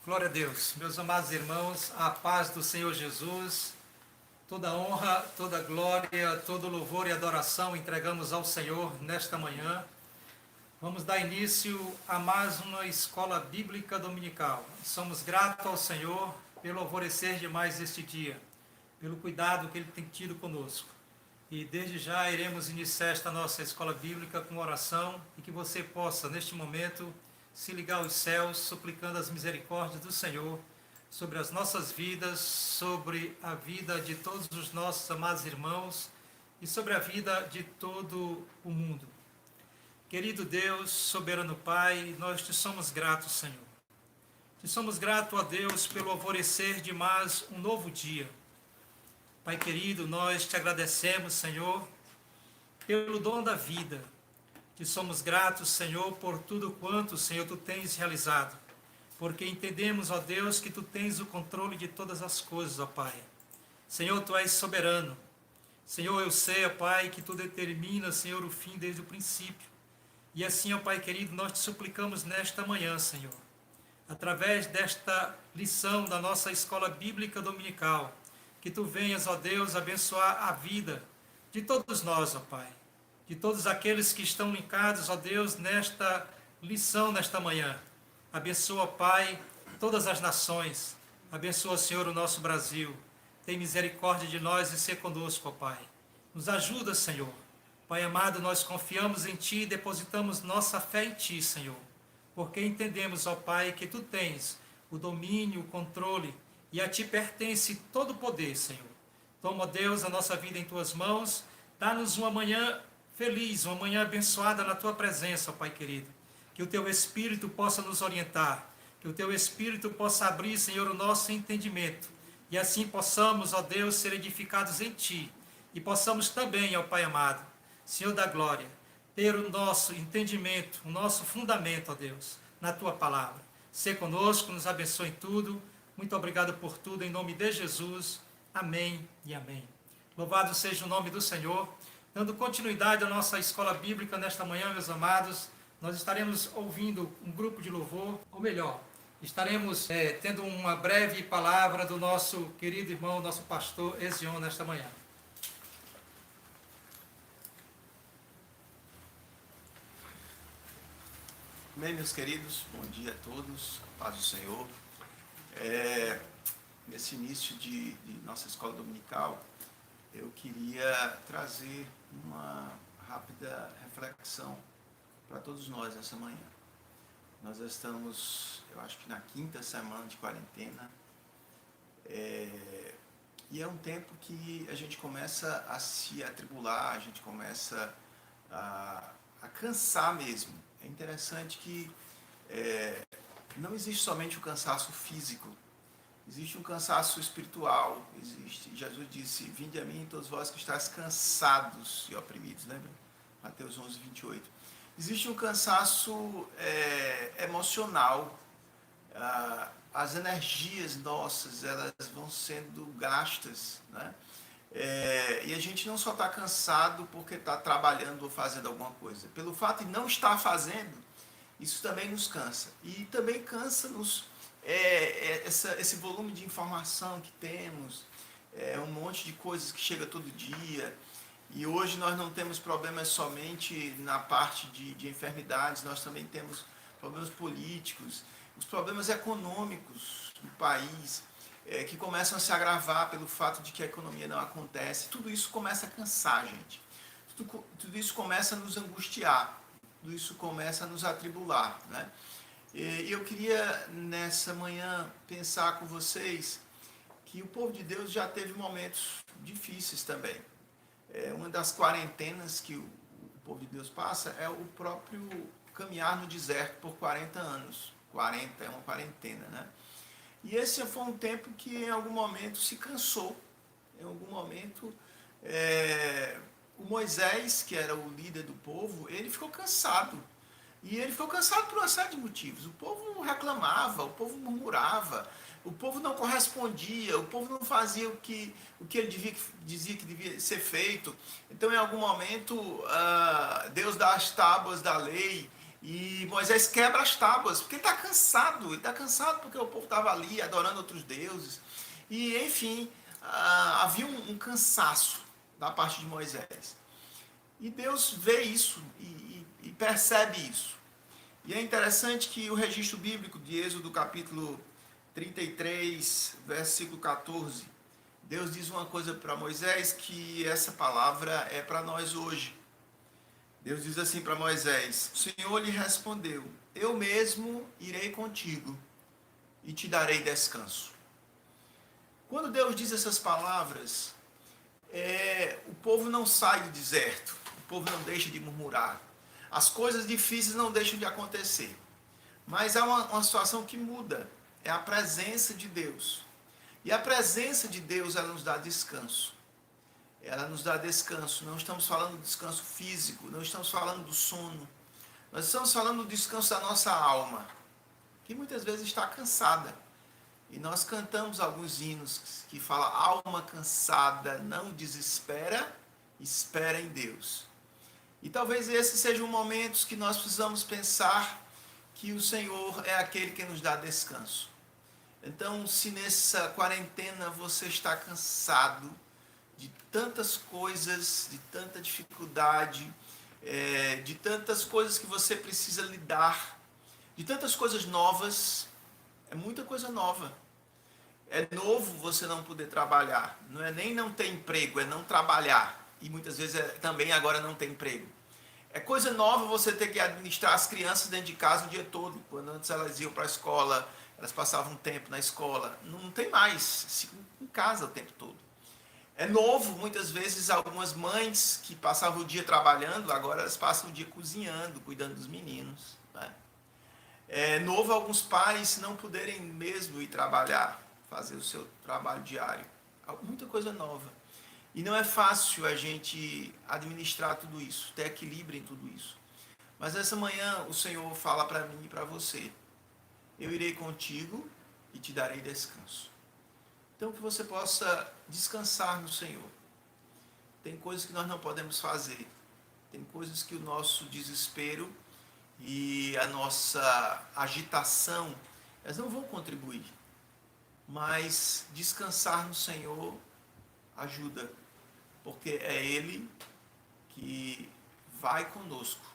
Glória a Deus. Meus amados irmãos, a paz do Senhor Jesus, toda honra, toda glória, todo louvor e adoração entregamos ao Senhor nesta manhã. Vamos dar início a mais uma escola bíblica dominical. Somos gratos ao Senhor pelo alvorecer de mais este dia, pelo cuidado que Ele tem tido conosco. E desde já iremos iniciar esta nossa escola bíblica com oração e que você possa, neste momento, se ligar aos céus, suplicando as misericórdias do Senhor sobre as nossas vidas, sobre a vida de todos os nossos amados irmãos e sobre a vida de todo o mundo. Querido Deus, soberano Pai, nós te somos gratos, Senhor. Te somos gratos a Deus pelo alvorecer de mais um novo dia. Pai querido, nós te agradecemos, Senhor, pelo dom da vida. Te somos gratos, Senhor, por tudo quanto, Senhor, Tu tens realizado. Porque entendemos, ó Deus, que Tu tens o controle de todas as coisas, ó Pai. Senhor, Tu és soberano. Senhor, eu sei, ó Pai, que Tu determinas, Senhor, o fim desde o princípio. E assim, ó Pai querido, nós te suplicamos nesta manhã, Senhor, através desta lição da nossa escola bíblica dominical, que Tu venhas, ó Deus, abençoar a vida de todos nós, ó Pai, de todos aqueles que estão ligados, ó Deus, nesta lição, nesta manhã. Abençoa, Pai, todas as nações. Abençoa, Senhor, o nosso Brasil. Tem misericórdia de nós e ser conosco, ó Pai. Nos ajuda, Senhor. Pai amado, nós confiamos em Ti e depositamos nossa fé em Ti, Senhor. Porque entendemos, ó Pai, que Tu tens o domínio, o controle, e a Ti pertence todo o poder, Senhor. Toma, ó Deus, a nossa vida em Tuas mãos. Dá-nos uma manhã feliz, uma manhã abençoada na Tua presença, ó Pai querido. Que o Teu Espírito possa nos orientar. Que o Teu Espírito possa abrir, Senhor, o nosso entendimento. E assim possamos, ó Deus, ser edificados em Ti. E possamos também, ó Pai amado, Senhor da glória, ter o nosso entendimento, o nosso fundamento, ó Deus, na Tua palavra. Ser conosco, nos abençoe em tudo. Muito obrigado por tudo, em nome de Jesus. Amém e amém. Louvado seja o nome do Senhor. Dando continuidade à nossa escola bíblica nesta manhã, meus amados, nós estaremos ouvindo um grupo de louvor, ou melhor, estaremos tendo uma breve palavra do nosso querido irmão, nosso pastor Ezion, nesta manhã. Bem, meus queridos, bom dia a todos, paz do Senhor. Nesse início de nossa escola dominical, eu queria trazer uma rápida reflexão para todos nós nessa manhã. Nós estamos, eu acho que na 5ª semana de quarentena, e é um tempo que a gente começa a se atribular, a gente começa a cansar mesmo. É interessante que não existe somente o cansaço físico, existe um cansaço espiritual. Jesus disse: vinde a mim todos vós que estáis cansados e oprimidos, lembra? Mateus 11, 28. Existe um cansaço emocional. As energias nossas, elas vão sendo gastas, né? E a gente não só está cansado porque está trabalhando ou fazendo alguma coisa. Pelo fato de não estar fazendo, isso também nos cansa. E também cansa-nos esse volume de informação que temos, um monte de coisas que chega todo dia. E hoje nós não temos problemas somente na parte de enfermidades, nós também temos problemas políticos, os problemas econômicos do país, que começam a se agravar pelo fato de que a economia não acontece. Tudo isso começa a cansar a gente. Tudo isso começa a nos angustiar. Tudo isso começa a nos atribular, né? E eu queria, nessa manhã, pensar com vocês que o povo de Deus já teve momentos difíceis também. Uma das quarentenas que o povo de Deus passa é o próprio caminhar no deserto por 40 anos. 40 é uma quarentena, né? E esse foi um tempo que em algum momento se cansou. Em algum momento, o Moisés, que era o líder do povo, ele ficou cansado. E ele ficou cansado por uma série de motivos. O povo reclamava, o povo murmurava, o povo não correspondia, o povo não fazia o que ele dizia que devia ser feito. Então, em algum momento, Deus dá as tábuas da lei E Moisés quebra as tábuas, porque ele está cansado porque o povo estava ali adorando outros deuses. E, enfim, havia um cansaço da parte de Moisés. E Deus vê isso e percebe isso. E é interessante que o registro bíblico de Êxodo capítulo 33, versículo 14, Deus diz uma coisa para Moisés que essa palavra é para nós hoje. Deus diz assim para Moisés: o Senhor lhe respondeu, eu mesmo irei contigo e te darei descanso. Quando Deus diz essas palavras, o povo não sai do deserto, o povo não deixa de murmurar, as coisas difíceis não deixam de acontecer, mas há uma situação que muda, é a presença de Deus. E a presença de Deus, ela nos dá descanso. Ela nos dá descanso. Não estamos falando do descanso físico, não estamos falando do sono. Nós estamos falando do descanso da nossa alma, que muitas vezes está cansada. E nós cantamos alguns hinos que falam: alma cansada, não desespera, espera em Deus. E talvez esses sejam momentos que nós precisamos pensar que o Senhor é aquele que nos dá descanso. Então, se nessa quarentena você está cansado de tantas coisas, de tanta dificuldade, de tantas coisas que você precisa lidar, de tantas coisas novas, é muita coisa nova. É novo você não poder trabalhar, não é nem não ter emprego, é não trabalhar. E muitas vezes também agora não ter emprego. É coisa nova você ter que administrar as crianças dentro de casa o dia todo. Quando antes elas iam para a escola, elas passavam um tempo na escola. Não tem mais, em casa o tempo todo. É novo, muitas vezes, algumas mães que passavam o dia trabalhando, agora elas passam o dia cozinhando, cuidando dos meninos. Né? É novo alguns pais não poderem mesmo ir trabalhar, fazer o seu trabalho diário. Muita coisa nova. E não é fácil a gente administrar tudo isso, ter equilíbrio em tudo isso. Mas essa manhã o Senhor fala para mim e para você: eu irei contigo e te darei descanso. Então que você possa descansar no Senhor. Tem coisas que nós não podemos fazer. Tem coisas que o nosso desespero e a nossa agitação, elas não vão contribuir. Mas descansar no Senhor ajuda. Porque é Ele que vai conosco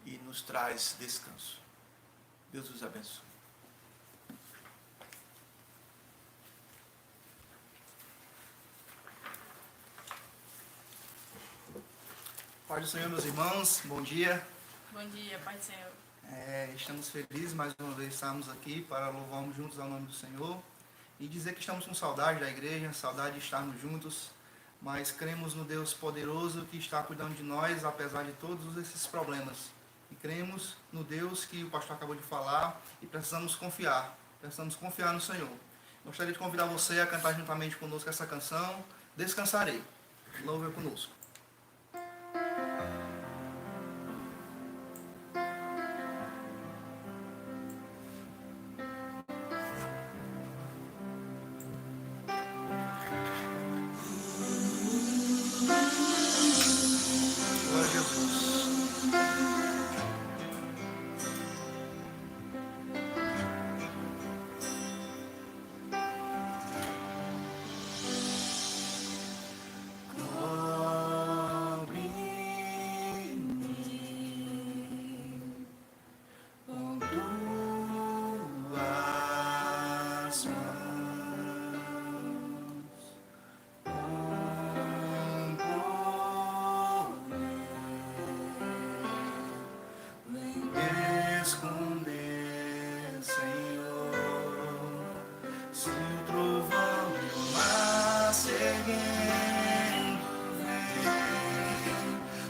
e nos traz descanso. Deus os abençoe. Pai do Senhor, meus irmãos, bom dia. Bom dia, Pai do Senhor. Estamos felizes mais uma vez estarmos aqui para louvarmos juntos ao nome do Senhor e dizer que estamos com saudade da igreja, saudade de estarmos juntos, mas cremos no Deus poderoso que está cuidando de nós apesar de todos esses problemas. E cremos no Deus que o pastor acabou de falar e precisamos confiar no Senhor. Gostaria de convidar você a cantar juntamente conosco essa canção, Descansarei. Louve conosco.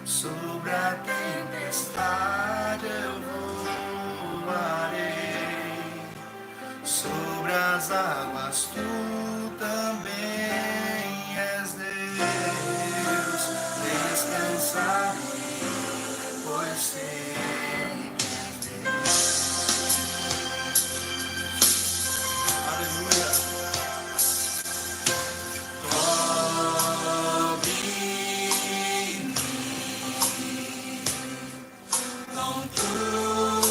Sobre a tempestade eu voarei, sobre as águas tu também és Deus. Descansarei, pois sei que és Deus. Aleluia. Through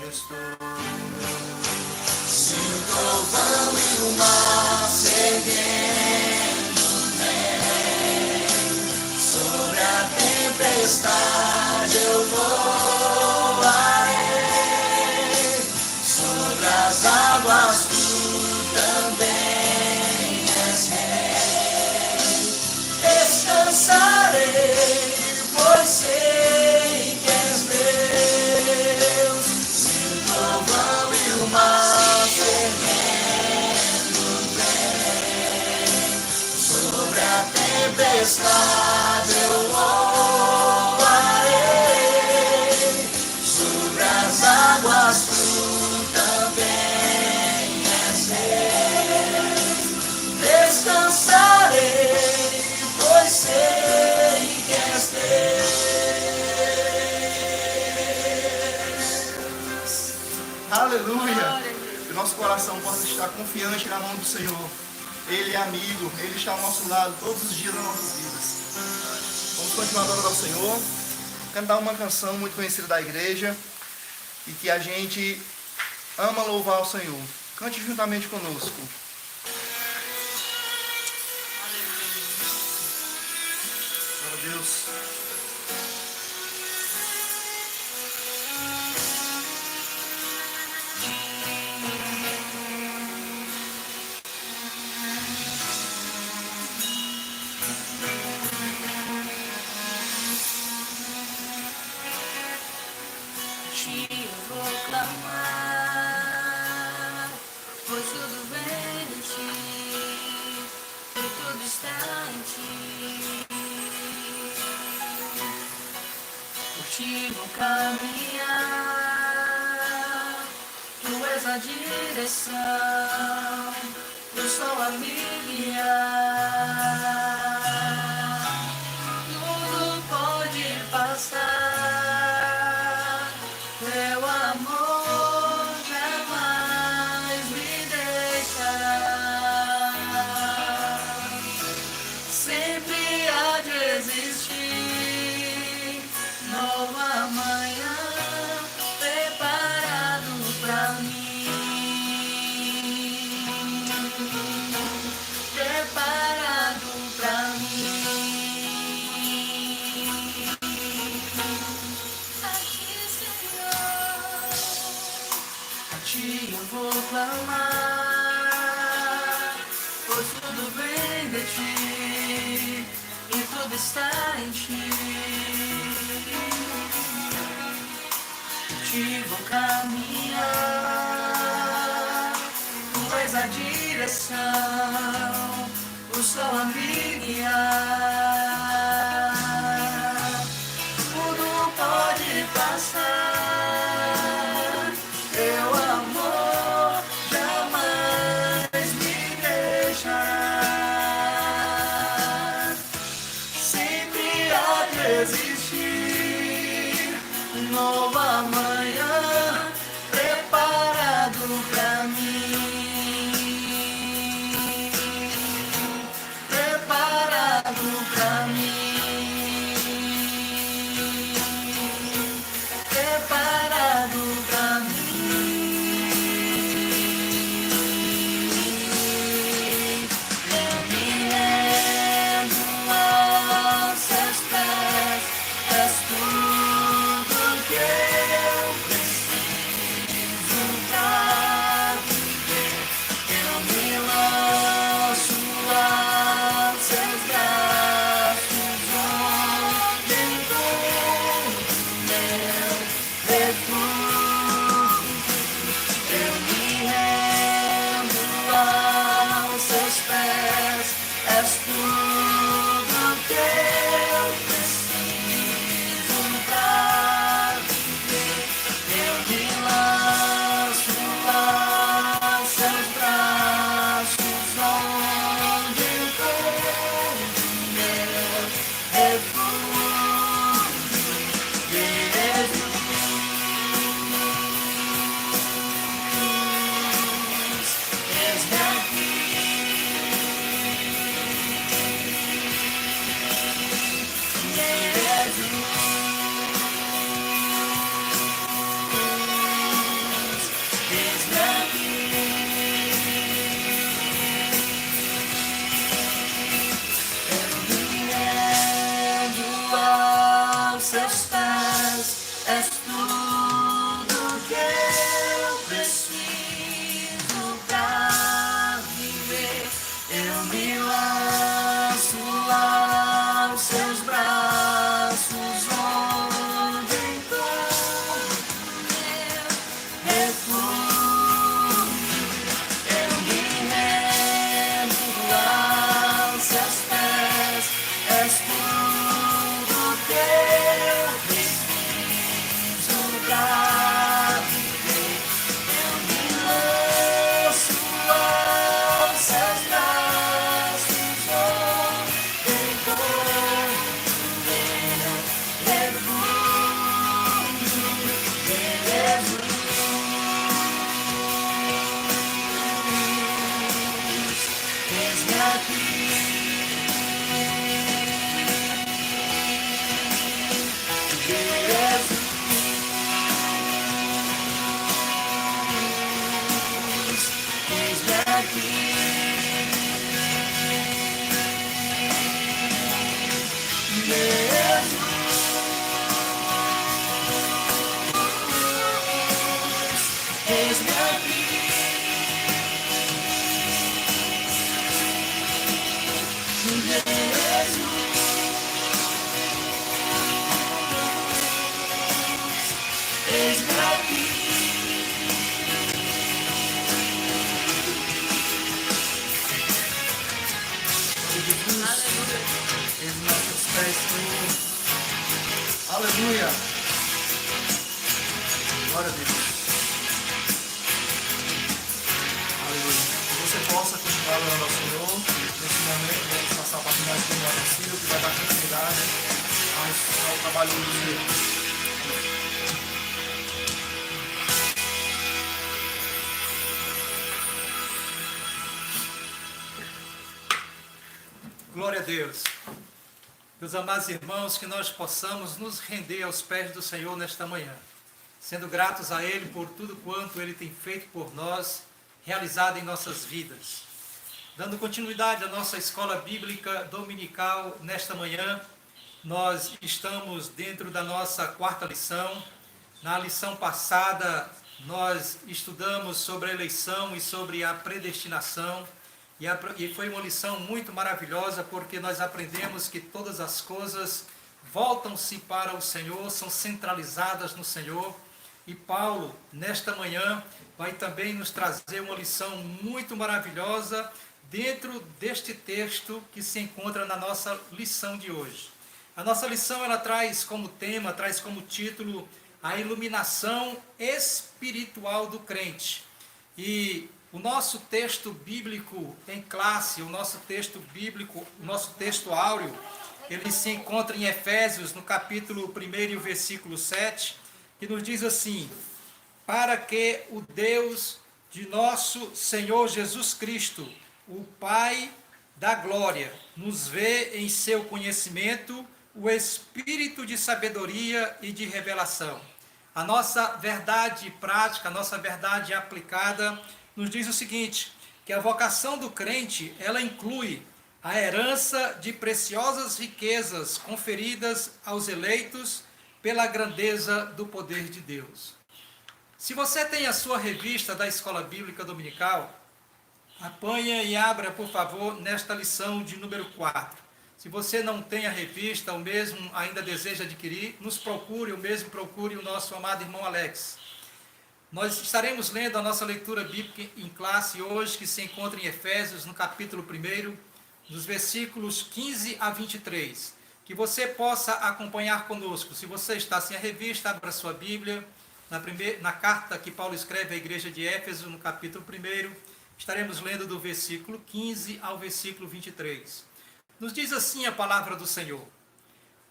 estou. Sinto o vão e o mar seguindo vem. Sobre a tempestade eu voarei. Sobre as águas tu também és rei. Descansarei, pois sei que és Deus. Sinto o vão e o mar fervendo vem. Sobre a tempestade eu voarei. Sobre as águas tu também és rei. Descansarei, pois sei que és Deus. Aleluia! Que o nosso coração possa estar confiante na mão do Senhor. Ele é amigo, Ele está ao nosso lado todos os dias das nossas vidas. Vamos continuar adorando ao Senhor, cantar uma canção muito conhecida da igreja e que a gente ama louvar ao Senhor. Cante juntamente conosco. Glória a Deus. Te vou clamar, pois tudo vem de ti, e tudo está em ti. Por ti vou caminhar, tu és a direção, eu sou a me guiar. Tudo pode passar, teu amor jamais me deixará. Sempre há de existir nova manhã preparado pra mim. Preparado pra mim. Aqui, Senhor, a ti eu vou clamar, pois tudo vem de ti e tudo está em ti. Por ti vou caminhar, tu és a direção, o sol a me guiar. Tudo pode passar, teu amor jamais me deixará. Sempre há de existir nova manhã preparado pra mim. Preparado Aleluia. Glória a Deus. Aleluia. Que você possa continuar adorando ao Senhor. Nesse momento, vamos passar para finais do nosso filho, que vai dar continuidade ao trabalho do Senhor. Glória a Deus. Meus amados irmãos, que nós possamos nos render aos pés do Senhor nesta manhã, sendo gratos a Ele por tudo quanto Ele tem feito por nós, realizado em nossas vidas. Dando continuidade à nossa escola bíblica dominical nesta manhã, nós estamos dentro da nossa quarta lição. Na lição passada, nós estudamos sobre a eleição e sobre a predestinação. E foi uma lição muito maravilhosa, porque nós aprendemos que todas as coisas voltam-se para o Senhor, são centralizadas no Senhor. E Paulo, nesta manhã, vai também nos trazer uma lição muito maravilhosa dentro deste texto que se encontra na nossa lição de hoje. A nossa lição, ela traz como tema, traz como título, a iluminação espiritual do crente. E o nosso texto bíblico em classe, o nosso texto bíblico, o nosso texto áureo, ele se encontra em Efésios, no capítulo 1 e o versículo 7, que nos diz assim: para que o Deus de nosso Senhor Jesus Cristo, o Pai da glória, nos vê em seu conhecimento o espírito de sabedoria e de revelação. A nossa verdade prática, a nossa verdade aplicada, nos diz o seguinte, que a vocação do crente, ela inclui a herança de preciosas riquezas conferidas aos eleitos pela grandeza do poder de Deus. Se você tem a sua revista da Escola Bíblica Dominical, apanha e abra, por favor, nesta lição de número 4. Se você não tem a revista, ou mesmo ainda deseja adquirir, nos procure, ou mesmo procure o nosso amado irmão Alex. Nós estaremos lendo a nossa leitura bíblica em classe hoje, que se encontra em Efésios, no capítulo 1, dos versículos 15 a 23. Que você possa acompanhar conosco. Se você está sem a revista, abra sua Bíblia. Na carta que Paulo escreve à igreja de Éfeso, no capítulo 1, estaremos lendo do versículo 15 ao versículo 23. Nos diz assim a palavra do Senhor: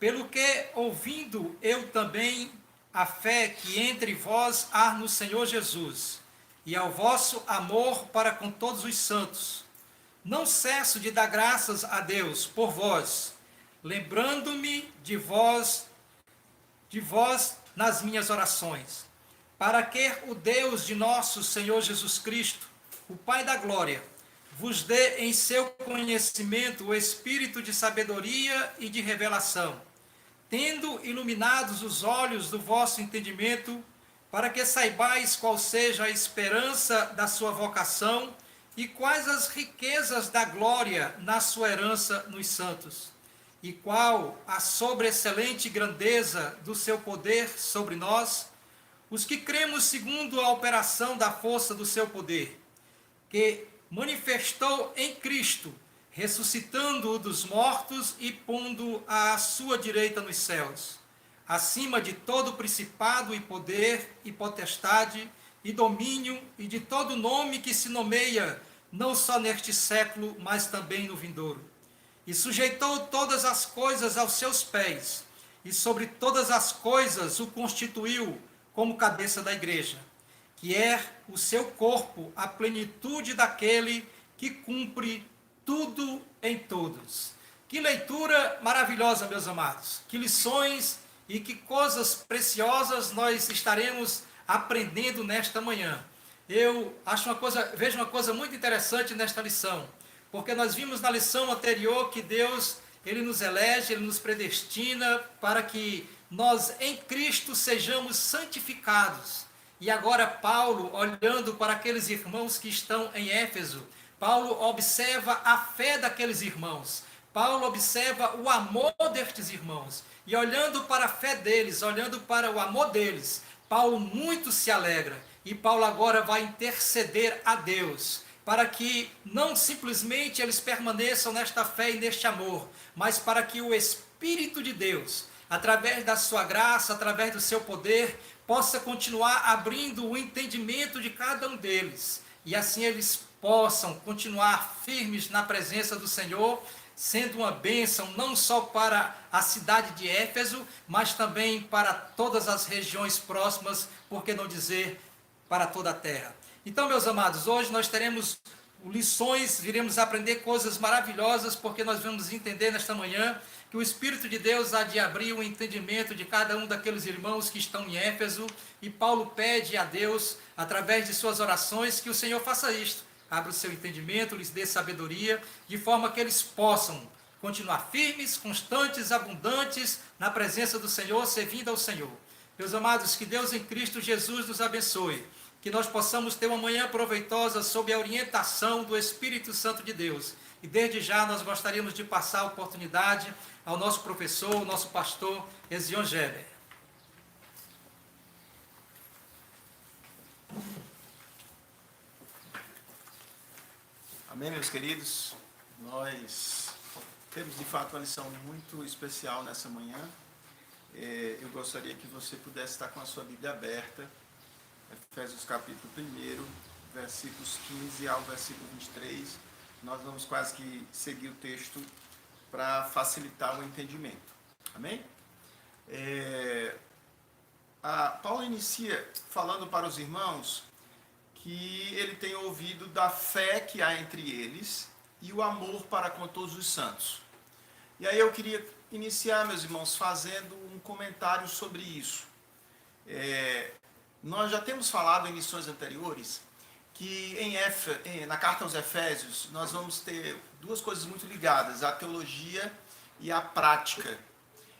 pelo que, ouvindo eu também a fé que entre vós há no Senhor Jesus, e ao vosso amor para com todos os santos, não cesso de dar graças a Deus por vós, lembrando-me de vós nas minhas orações, para que o Deus de nosso Senhor Jesus Cristo, o Pai da glória, vos dê em seu conhecimento o espírito de sabedoria e de revelação, tendo iluminados os olhos do vosso entendimento, para que saibais qual seja a esperança da sua vocação e quais as riquezas da glória na sua herança nos santos, e qual a sobreexcelente grandeza do seu poder sobre nós, os que cremos segundo a operação da força do seu poder, que manifestou em Cristo, ressuscitando-o dos mortos e pondo-o à sua direita nos céus, acima de todo principado e poder e potestade e domínio e de todo nome que se nomeia, não só neste século, mas também no vindouro. E sujeitou todas as coisas aos seus pés, e sobre todas as coisas o constituiu como cabeça da igreja, que é o seu corpo, a plenitude daquele que cumpre tudo em todos. Que leitura maravilhosa, meus amados. Que lições e que coisas preciosas nós estaremos aprendendo nesta manhã. Eu vejo uma coisa muito interessante nesta lição, porque nós vimos na lição anterior que Deus, Ele nos elege, Ele nos predestina para que nós em Cristo sejamos santificados. E agora Paulo, olhando para aqueles irmãos que estão em Éfeso, Paulo observa a fé daqueles irmãos. Paulo observa o amor destes irmãos. E olhando para a fé deles, olhando para o amor deles, Paulo muito se alegra. E Paulo agora vai interceder a Deus, para que não simplesmente eles permaneçam nesta fé e neste amor, mas para que o Espírito de Deus, através da sua graça, através do seu poder, possa continuar abrindo o entendimento de cada um deles, e assim eles possam continuar firmes na presença do Senhor, sendo uma bênção não só para a cidade de Éfeso, mas também para todas as regiões próximas, por que não dizer para toda a terra. Então, meus amados, hoje nós teremos lições, iremos aprender coisas maravilhosas, porque nós vamos entender nesta manhã que o Espírito de Deus há de abrir o entendimento de cada um daqueles irmãos que estão em Éfeso, e Paulo pede a Deus, através de suas orações, que o Senhor faça isto, abra o seu entendimento, lhes dê sabedoria, de forma que eles possam continuar firmes, constantes, abundantes na presença do Senhor, servindo ao Senhor. Meus amados, que Deus em Cristo Jesus nos abençoe, que nós possamos ter uma manhã proveitosa sob a orientação do Espírito Santo de Deus. E desde já nós gostaríamos de passar a oportunidade ao nosso professor, o nosso pastor, Ezion Geber. Amém, meus queridos? Nós temos de fato uma lição muito especial nessa manhã. Eu gostaria que você pudesse estar com a sua Bíblia aberta, Efésios capítulo 1, versículos 15 ao versículo 23. Nós vamos quase que seguir o texto para facilitar o entendimento. Amém? Paulo inicia falando para os irmãos que ele tem ouvido da fé que há entre eles e o amor para com todos os santos. E aí eu queria iniciar, meus irmãos, fazendo um comentário sobre isso. Nós já temos falado em lições anteriores que na carta aos Efésios nós vamos ter duas coisas muito ligadas, a teologia e a prática.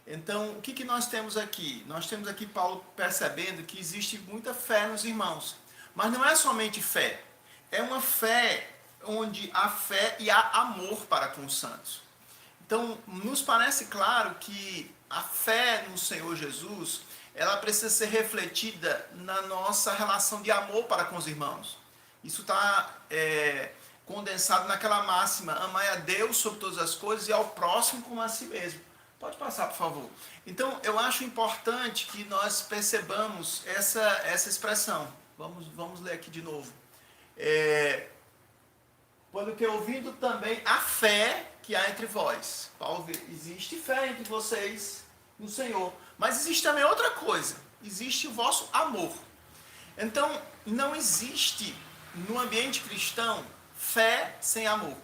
Então, o que nós temos aqui? Nós temos aqui Paulo percebendo que existe muita fé nos irmãos. Mas não é somente fé, é uma fé onde há fé e há amor para com os santos. Então, nos parece claro que a fé no Senhor Jesus, ela precisa ser refletida na nossa relação de amor para com os irmãos. Isso está condensado naquela máxima, amai a Deus sobre todas as coisas e ao próximo como a si mesmo. Pode passar, por favor. Então, eu acho importante que nós percebamos essa expressão. Vamos ler aqui de novo. Quando que ouvindo também a fé que há entre vós. Paulo, existe fé entre vocês no Senhor. Mas existe também outra coisa. Existe o vosso amor. Então, não existe no ambiente cristão fé sem amor.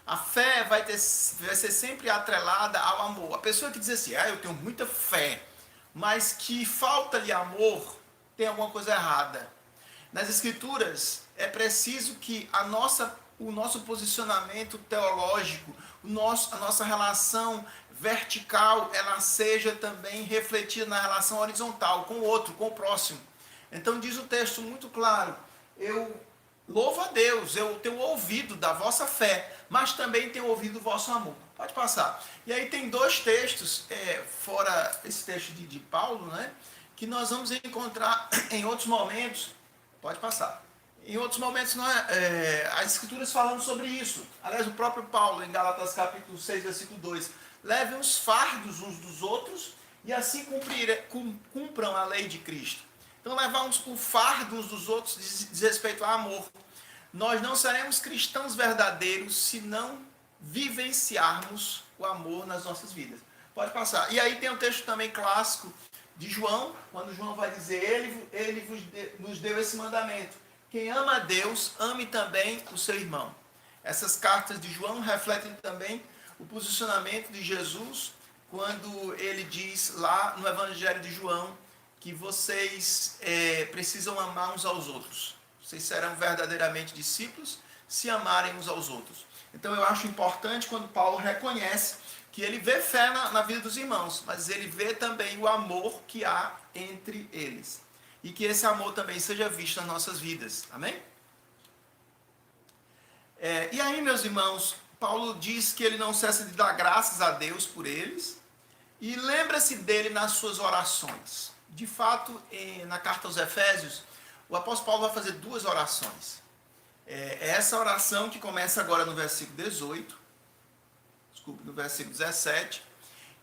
A fé vai ser sempre atrelada ao amor. A pessoa que diz assim, eu tenho muita fé, mas que falta-lhe amor, tem alguma coisa errada. Nas Escrituras, é preciso que o nosso posicionamento teológico, a nossa relação vertical, ela seja também refletida na relação horizontal, com o outro, com o próximo. Então diz o texto muito claro, eu louvo a Deus, eu tenho ouvido da vossa fé, mas também tenho ouvido do vosso amor. Pode passar. E aí tem dois textos, fora esse texto de Paulo, né, que nós vamos encontrar em outros momentos. Pode passar. Em outros momentos, as Escrituras falam sobre isso. Aliás, o próprio Paulo, em Gálatas capítulo 6, versículo 2, levem os fardos uns dos outros e assim cumpram a lei de Cristo. Então, levar o fardo uns dos outros diz respeito ao amor. Nós não seremos cristãos verdadeiros se não vivenciarmos o amor nas nossas vidas. Pode passar. E aí tem um texto também clássico de João, quando João vai dizer, ele nos deu esse mandamento. Quem ama a Deus, ame também o seu irmão. Essas cartas de João refletem também o posicionamento de Jesus, quando ele diz lá no Evangelho de João, que vocês precisam amar uns aos outros. Vocês serão verdadeiramente discípulos se amarem uns aos outros. Então eu acho importante quando Paulo reconhece que ele vê fé na vida dos irmãos, mas ele vê também o amor que há entre eles. E que esse amor também seja visto nas nossas vidas. Amém? E aí, meus irmãos, Paulo diz que ele não cessa de dar graças a Deus por eles e lembra-se dele nas suas orações. De fato, na carta aos Efésios, o apóstolo Paulo vai fazer duas orações. Essa oração que começa agora no versículo 18, no versículo 17,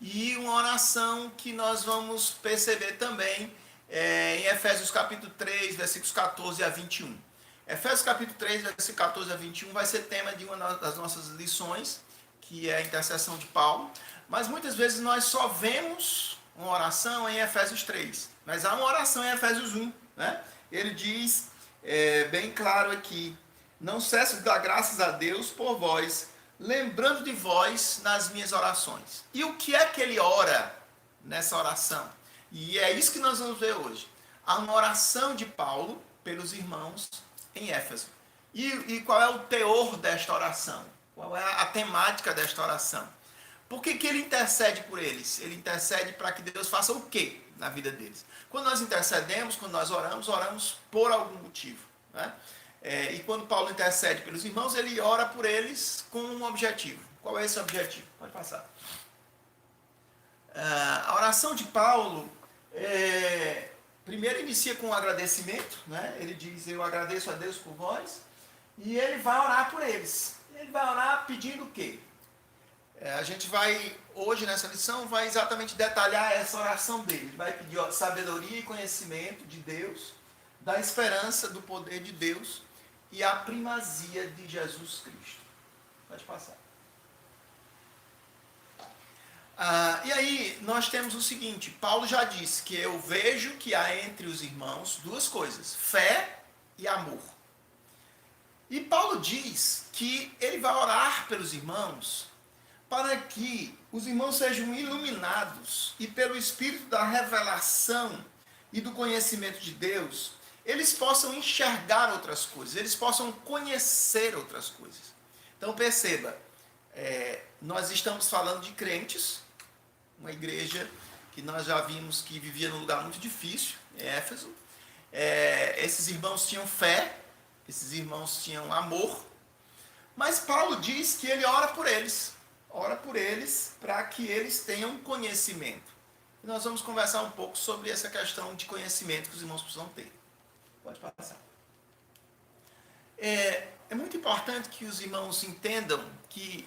e uma oração que nós vamos perceber também em Efésios capítulo 3, versículos 14 a 21. Efésios capítulo 3, versículo 14 a 21 vai ser tema de uma das nossas lições, que é a intercessão de Paulo, mas muitas vezes nós só vemos uma oração em Efésios 3, mas há uma oração em Efésios 1, né? Ele diz bem claro aqui: não cesso de dar graças a Deus por vós, lembrando de vós nas minhas orações. E o que é que ele ora nessa oração? E é isso que nós vamos ver hoje. Há uma oração de Paulo pelos irmãos em Éfeso. E qual é o teor desta oração? Qual é a temática desta oração? Por que ele intercede por eles? Ele intercede para que Deus faça o quê na vida deles? Quando nós intercedemos, quando nós oramos por algum motivo, né? E quando Paulo intercede pelos irmãos, ele ora por eles com um objetivo. Qual é esse objetivo? Pode passar. A oração de Paulo, primeiro inicia com um agradecimento, né? Ele diz: eu agradeço a Deus por vós, e ele vai orar por eles. Ele vai orar pedindo o quê? A gente vai, hoje nessa lição, vai exatamente detalhar essa oração dele. Ele vai pedir sabedoria e conhecimento de Deus, da esperança do poder de Deus e a primazia de Jesus Cristo. Pode passar. E aí nós temos o seguinte: Paulo já disse que eu vejo que há entre os irmãos duas coisas, fé e amor. E Paulo diz que ele vai orar pelos irmãos para que os irmãos sejam iluminados e pelo Espírito da revelação e do conhecimento de Deus, eles possam enxergar outras coisas, eles possam conhecer outras coisas. Então perceba, nós estamos falando de crentes, uma igreja que nós já vimos que vivia num lugar muito difícil, em Éfeso. Esses irmãos tinham fé, esses irmãos tinham amor, mas Paulo diz que ele ora por eles para que eles tenham conhecimento. E nós vamos conversar um pouco sobre essa questão de conhecimento que os irmãos precisam ter. Pode passar. É muito importante que os irmãos entendam que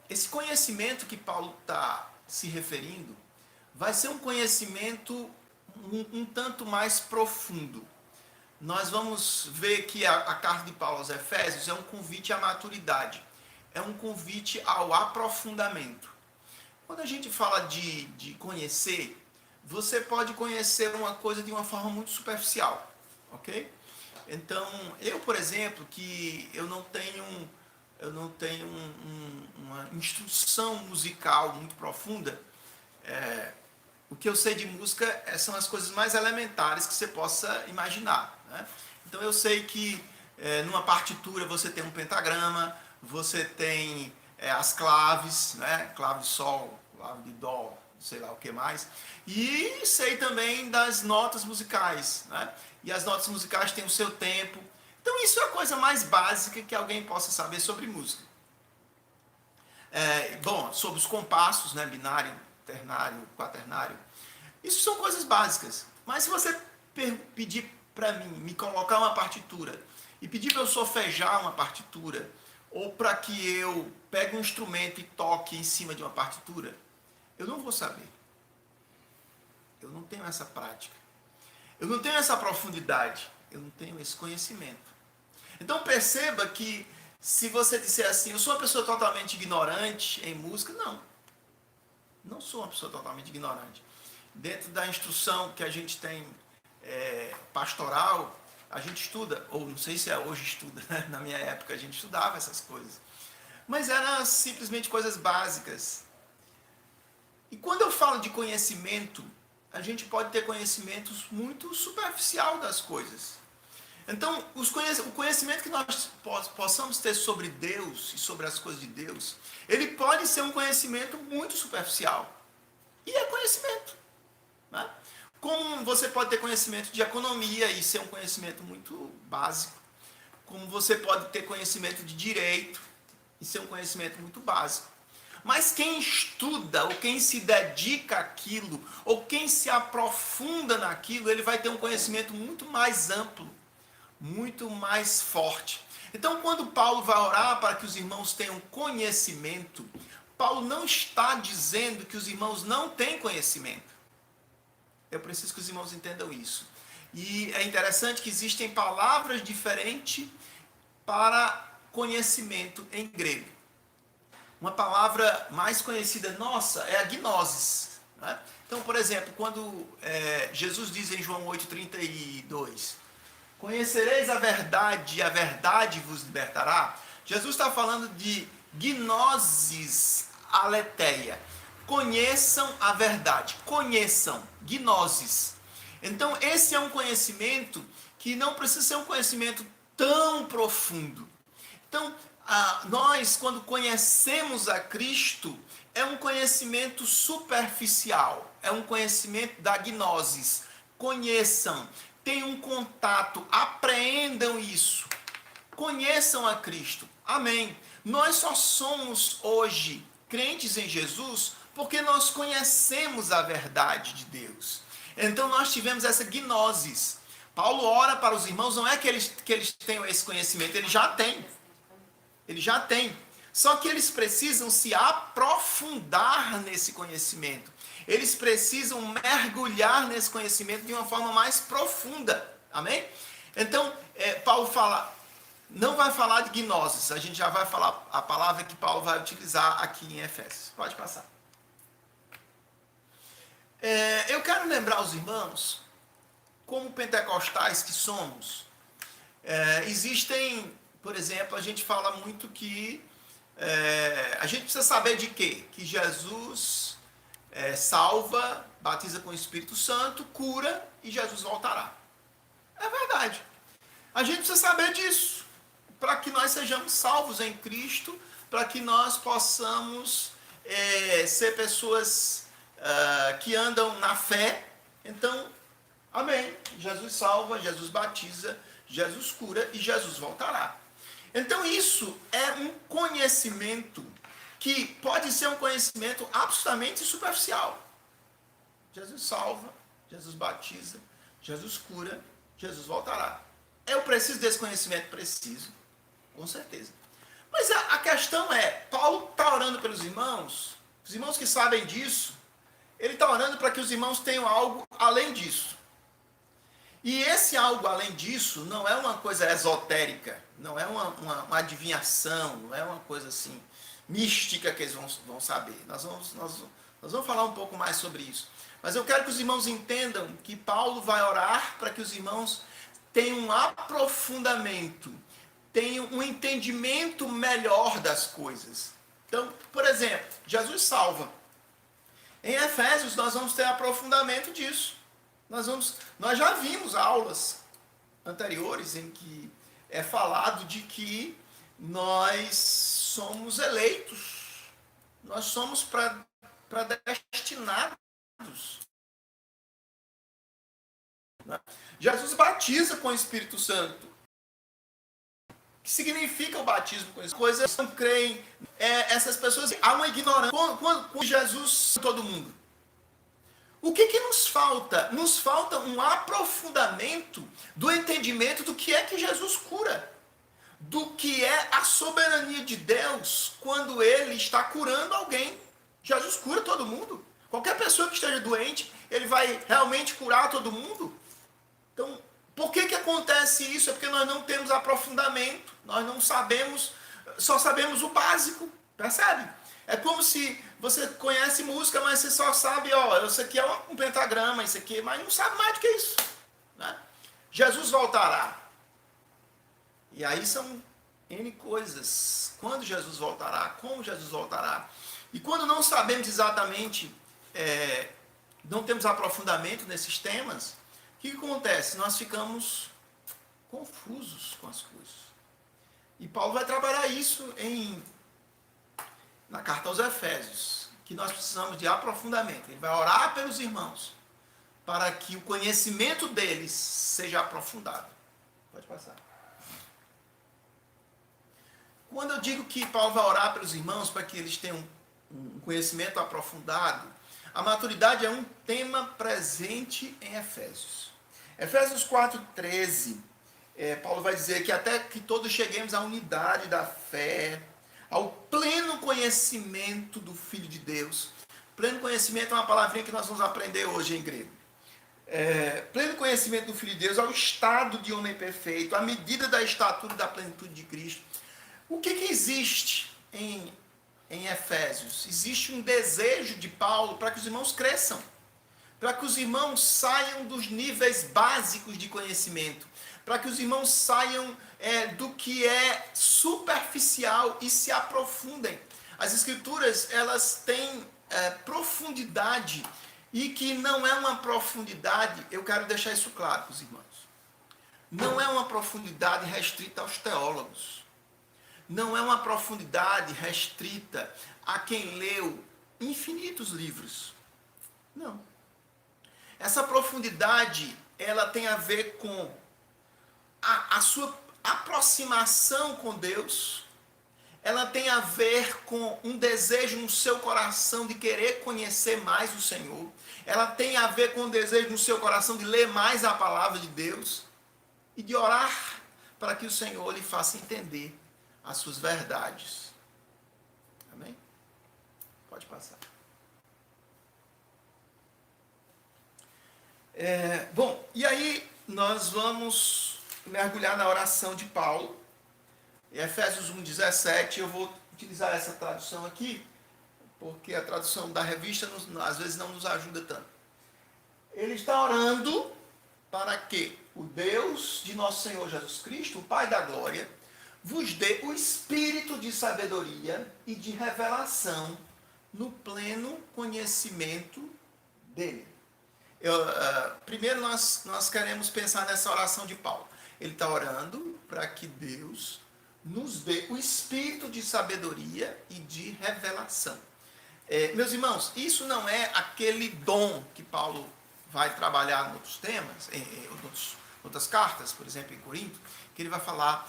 esse conhecimento que Paulo está se referindo vai ser um conhecimento um tanto mais profundo. Nós vamos ver que a carta de Paulo aos Efésios é um convite à maturidade, é um convite ao aprofundamento. Quando a gente fala de conhecer, você pode conhecer uma coisa de uma forma muito superficial, ok? Então, eu, por exemplo, que eu não tenho uma instrução musical muito profunda, o que eu sei de música são as coisas mais elementares que você possa imaginar, né? Então eu sei que numa partitura você tem um pentagrama, você tem as claves, né? Clave de sol, clave de dó, sei lá o que mais. E sei também das notas musicais, né? E as notas musicais têm o seu tempo. Então isso é a coisa mais básica que alguém possa saber sobre música. Bom, sobre os compassos, né? Binário, ternário, quaternário. Isso são coisas básicas. Mas se você pedir para mim, me colocar uma partitura, e pedir para eu solfejar uma partitura, ou para que eu pegue um instrumento e toque em cima de uma partitura, eu não vou saber. Eu não tenho essa prática. Eu não tenho essa profundidade. Eu não tenho esse conhecimento. Então perceba que se você disser assim, eu sou uma pessoa totalmente ignorante em música, não. Não sou uma pessoa totalmente ignorante. Dentro da instrução que a gente tem pastoral, a gente estuda, ou não sei se hoje estuda, né? Na minha época a gente estudava essas coisas. Mas eram simplesmente coisas básicas. E quando eu falo de conhecimento, a gente pode ter conhecimentos muito superficial das coisas. Então, o conhecimento que nós possamos ter sobre Deus e sobre as coisas de Deus, ele pode ser um conhecimento muito superficial. E é conhecimento, né? Como você pode ter conhecimento de economia e ser um conhecimento muito básico. Como você pode ter conhecimento de direito e ser um conhecimento muito básico. Mas quem estuda, ou quem se dedica àquilo, ou quem se aprofunda naquilo, ele vai ter um conhecimento muito mais amplo, muito mais forte. Então, quando Paulo vai orar para que os irmãos tenham conhecimento, Paulo não está dizendo que os irmãos não têm conhecimento. Eu preciso que os irmãos entendam isso. E é interessante que existem palavras diferentes para conhecimento em grego. Uma palavra mais conhecida nossa é a gnosis, né? Então, por exemplo, quando Jesus diz em João 8,32, conhecereis a verdade e a verdade vos libertará, Jesus está falando de gnosis aletheia. Conheçam a verdade, conheçam, gnosis. Então, esse é um conhecimento que não precisa ser um conhecimento tão profundo. Então, nós, quando conhecemos a Cristo, é um conhecimento superficial, é um conhecimento da gnosis. Conheçam, tenham um contato, apreendam isso, conheçam a Cristo. Amém. Nós só somos hoje crentes em Jesus porque nós conhecemos a verdade de Deus. Então nós tivemos essa gnosis. Paulo ora para os irmãos, não é que eles tenham esse conhecimento, eles já têm. Eles já têm. Só que eles precisam se aprofundar nesse conhecimento. Eles precisam mergulhar nesse conhecimento de uma forma mais profunda. Amém? Então, Paulo fala, não vai falar de gnosis, a gente já vai falar a palavra que Paulo vai utilizar aqui em Efésios. Pode passar. Eu quero lembrar os irmãos, como pentecostais que somos, existem, por exemplo, a gente fala muito que a gente precisa saber de quê? Que Jesus salva, batiza com o Espírito Santo, cura e Jesus voltará. É verdade. A gente precisa saber disso, para que nós sejamos salvos em Cristo, para que nós possamos ser pessoas que andam na fé. Então, amém. Jesus salva, Jesus batiza, Jesus cura e Jesus voltará. Então isso é um conhecimento que pode ser um conhecimento absolutamente superficial. Jesus salva, Jesus batiza, Jesus cura, Jesus voltará. Eu preciso desse conhecimento? Preciso, com certeza. Mas a questão é, Paulo está orando pelos irmãos, os irmãos que sabem disso, ele está orando para que os irmãos tenham algo além disso. E esse algo além disso não é uma coisa esotérica, não é uma adivinhação, não é uma coisa assim mística que eles vão saber. Nós vamos falar um pouco mais sobre isso. Mas eu quero que os irmãos entendam que Paulo vai orar para que os irmãos tenham um aprofundamento, tenham um entendimento melhor das coisas. Então, por exemplo, Jesus salva. Em Efésios nós vamos ter aprofundamento disso. Nós já vimos aulas anteriores em que é falado de que nós somos eleitos, nós somos predestinados. Jesus batiza com o Espírito Santo. O que significa o batismo com isso? Coisas não creem, essas pessoas, há uma ignorância. Quando Jesus, todo mundo. O que nos falta? Nos falta um aprofundamento do entendimento do que é que Jesus cura. Do que é a soberania de Deus quando Ele está curando alguém. Jesus cura todo mundo. Qualquer pessoa que esteja doente, Ele vai realmente curar todo mundo. Então, por que acontece isso? É porque nós não temos aprofundamento. Nós não sabemos, só sabemos o básico. Percebe? É como se você conhece música, mas você só sabe, isso aqui é um pentagrama, isso aqui, mas não sabe mais do que isso. Né? Jesus voltará. E aí são N coisas. Quando Jesus voltará? Como Jesus voltará? E quando não sabemos exatamente, não temos aprofundamento nesses temas, o que acontece? Nós ficamos confusos com as coisas. E Paulo vai trabalhar isso na carta aos Efésios, que nós precisamos de aprofundamento. Ele vai orar pelos irmãos, para que o conhecimento deles seja aprofundado. Pode passar. Quando eu digo que Paulo vai orar pelos irmãos, para que eles tenham um conhecimento aprofundado, a maturidade é um tema presente em Efésios. Efésios 4,13, Paulo vai dizer que até que todos cheguemos à unidade da fé, ao pleno conhecimento do Filho de Deus. Pleno conhecimento é uma palavrinha que nós vamos aprender hoje em grego. Pleno conhecimento do Filho de Deus, ao estado de homem perfeito, à medida da estatura da plenitude de Cristo. O que existe em Efésios? Existe um desejo de Paulo para que os irmãos cresçam, para que os irmãos saiam dos níveis básicos de conhecimento, para que os irmãos saiam do que é superficial e se aprofundem. As Escrituras, elas têm profundidade, e que não é uma profundidade, eu quero deixar isso claro para os irmãos, não é uma profundidade restrita aos teólogos, não é uma profundidade restrita a quem leu infinitos livros, não. Essa profundidade, ela tem a ver com a sua aproximação com Deus, ela tem a ver com um desejo no seu coração de querer conhecer mais o Senhor, ela tem a ver com um desejo no seu coração de ler mais a palavra de Deus e de orar para que o Senhor lhe faça entender as suas verdades. Amém? Pode passar. Bom, e aí nós vamos mergulhar na oração de Paulo. Em Efésios 1,17, eu vou utilizar essa tradução aqui, porque a tradução da revista às vezes não nos ajuda tanto. Ele está orando para que o Deus de nosso Senhor Jesus Cristo, o Pai da glória, vos dê o espírito de sabedoria e de revelação no pleno conhecimento dele. Primeiro nós queremos pensar nessa oração de Paulo. Ele está orando para que Deus nos dê o espírito de sabedoria e de revelação. Meus irmãos, isso não é aquele dom que Paulo vai trabalhar em outros temas, em outras cartas, por exemplo, em Corinto, que ele vai falar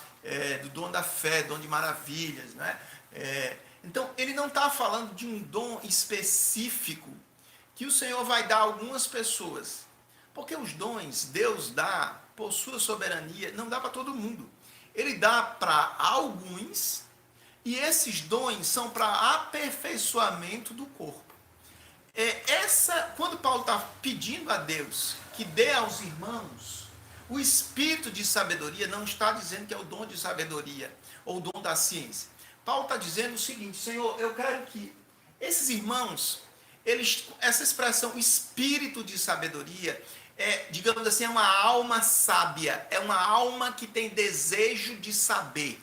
do dom da fé, dom de maravilhas, né? Então, ele não está falando de um dom específico que o Senhor vai dar a algumas pessoas, porque os dons Deus dá por sua soberania, não dá para todo mundo. Ele dá para alguns, e esses dons são para aperfeiçoamento do corpo. Quando Paulo está pedindo a Deus que dê aos irmãos o espírito de sabedoria, não está dizendo que é o dom de sabedoria ou o dom da ciência. Paulo está dizendo o seguinte: Senhor, eu quero que esses irmãos, essa expressão espírito de sabedoria, digamos assim, é uma alma sábia, é uma alma que tem desejo de saber,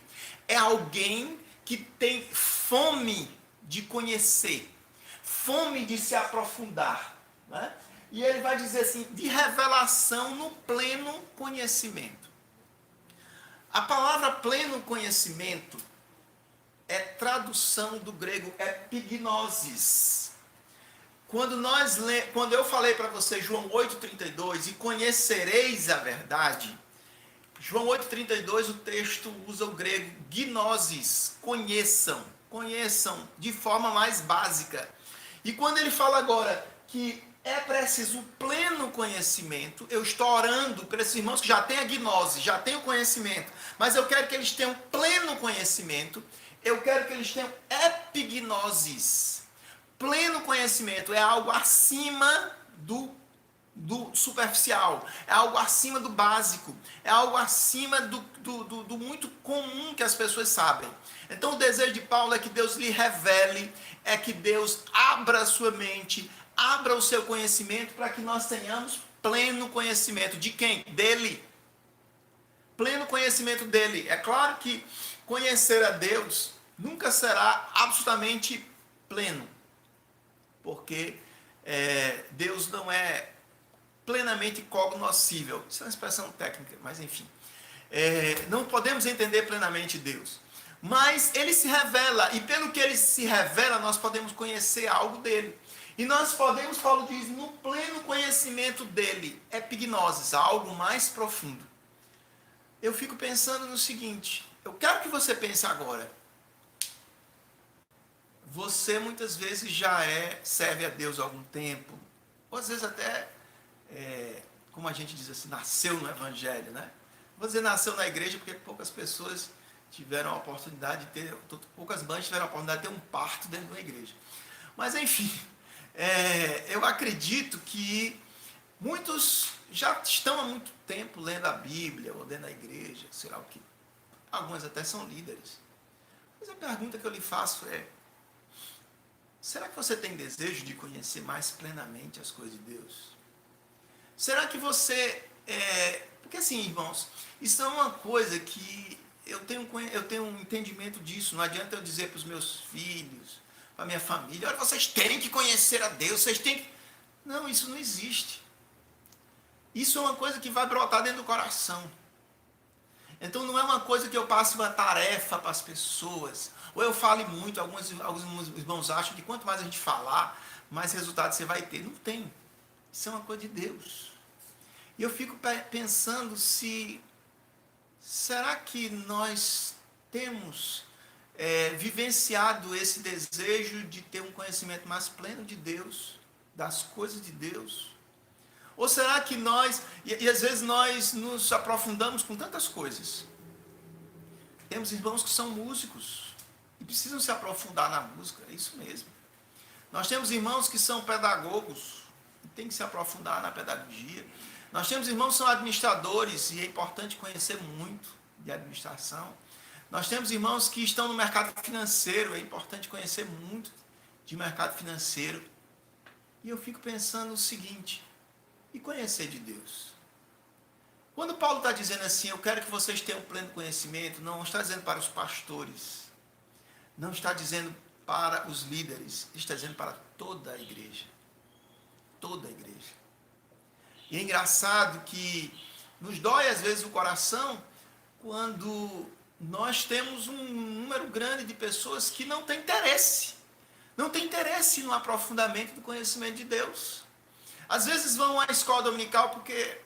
é alguém que tem fome de conhecer, fome de se aprofundar, né? E ele vai dizer assim, de revelação no pleno conhecimento. A palavra pleno conhecimento é tradução do grego epignosis. Quando eu falei para vocês João 8,32, e conhecereis a verdade, João 8,32, o texto usa o grego gnosis, conheçam de forma mais básica. E quando ele fala agora que é preciso pleno conhecimento, eu estou orando para esses irmãos que já têm a gnose, já têm o conhecimento, mas eu quero que eles tenham pleno conhecimento, eu quero que eles tenham epignosis. Pleno conhecimento é algo acima do superficial, é algo acima do básico, é algo acima do muito comum que as pessoas sabem. Então o desejo de Paulo é que Deus lhe revele, é que Deus abra a sua mente, abra o seu conhecimento para que nós tenhamos pleno conhecimento. De quem? Dele. Pleno conhecimento dele. É claro que conhecer a Deus nunca será absolutamente pleno, porque Deus não é plenamente cognoscível. Isso é uma expressão técnica, mas enfim. Não podemos entender plenamente Deus. Mas ele se revela, e pelo que ele se revela, nós podemos conhecer algo dele. E nós podemos, Paulo diz, no pleno conhecimento dele, epignosis, algo mais profundo. Eu fico pensando no seguinte, eu quero que você pense agora. Você muitas vezes já serve a Deus há algum tempo, ou às vezes até, como a gente diz assim, nasceu no Evangelho, né? Vou dizer nasceu na igreja porque poucas pessoas tiveram a oportunidade de ter, poucas mães tiveram a oportunidade de ter um parto dentro de uma igreja. Mas enfim, eu acredito que muitos já estão há muito tempo lendo a Bíblia ou dentro da igreja, sei lá o que. Alguns até são líderes. Mas a pergunta que eu lhe faço é: será que você tem desejo de conhecer mais plenamente as coisas de Deus? Será que você... porque assim, irmãos, isso é uma coisa que eu tenho um entendimento disso. Não adianta eu dizer para os meus filhos, para a minha família: olha, vocês têm que conhecer a Deus, vocês têm que... Não, isso não existe. Isso é uma coisa que vai brotar dentro do coração. Então não é uma coisa que eu passe uma tarefa para as pessoas, ou eu fale muito. Alguns irmãos acham que quanto mais a gente falar, mais resultado você vai ter. Não tem. Isso é uma coisa de Deus. E eu fico pensando será que nós temos vivenciado esse desejo de ter um conhecimento mais pleno de Deus, das coisas de Deus? Ou será que nós, e às vezes nós nos aprofundamos com tantas coisas. Temos irmãos que são músicos e precisam se aprofundar na música, é isso mesmo. Nós temos irmãos que são pedagogos e tem que se aprofundar na pedagogia. Nós temos irmãos que são administradores e é importante conhecer muito de administração. Nós temos irmãos que estão no mercado financeiro, é importante conhecer muito de mercado financeiro. E eu fico pensando o seguinte: e conhecer de Deus? Quando Paulo está dizendo assim, eu quero que vocês tenham pleno conhecimento, não está dizendo para os pastores, não está dizendo para os líderes, está dizendo para toda a igreja. Toda a igreja. E é engraçado que nos dói às vezes o coração quando nós temos um número grande de pessoas que não tem interesse. Não tem interesse no aprofundamento do conhecimento de Deus. Às vezes vão à escola dominical porque,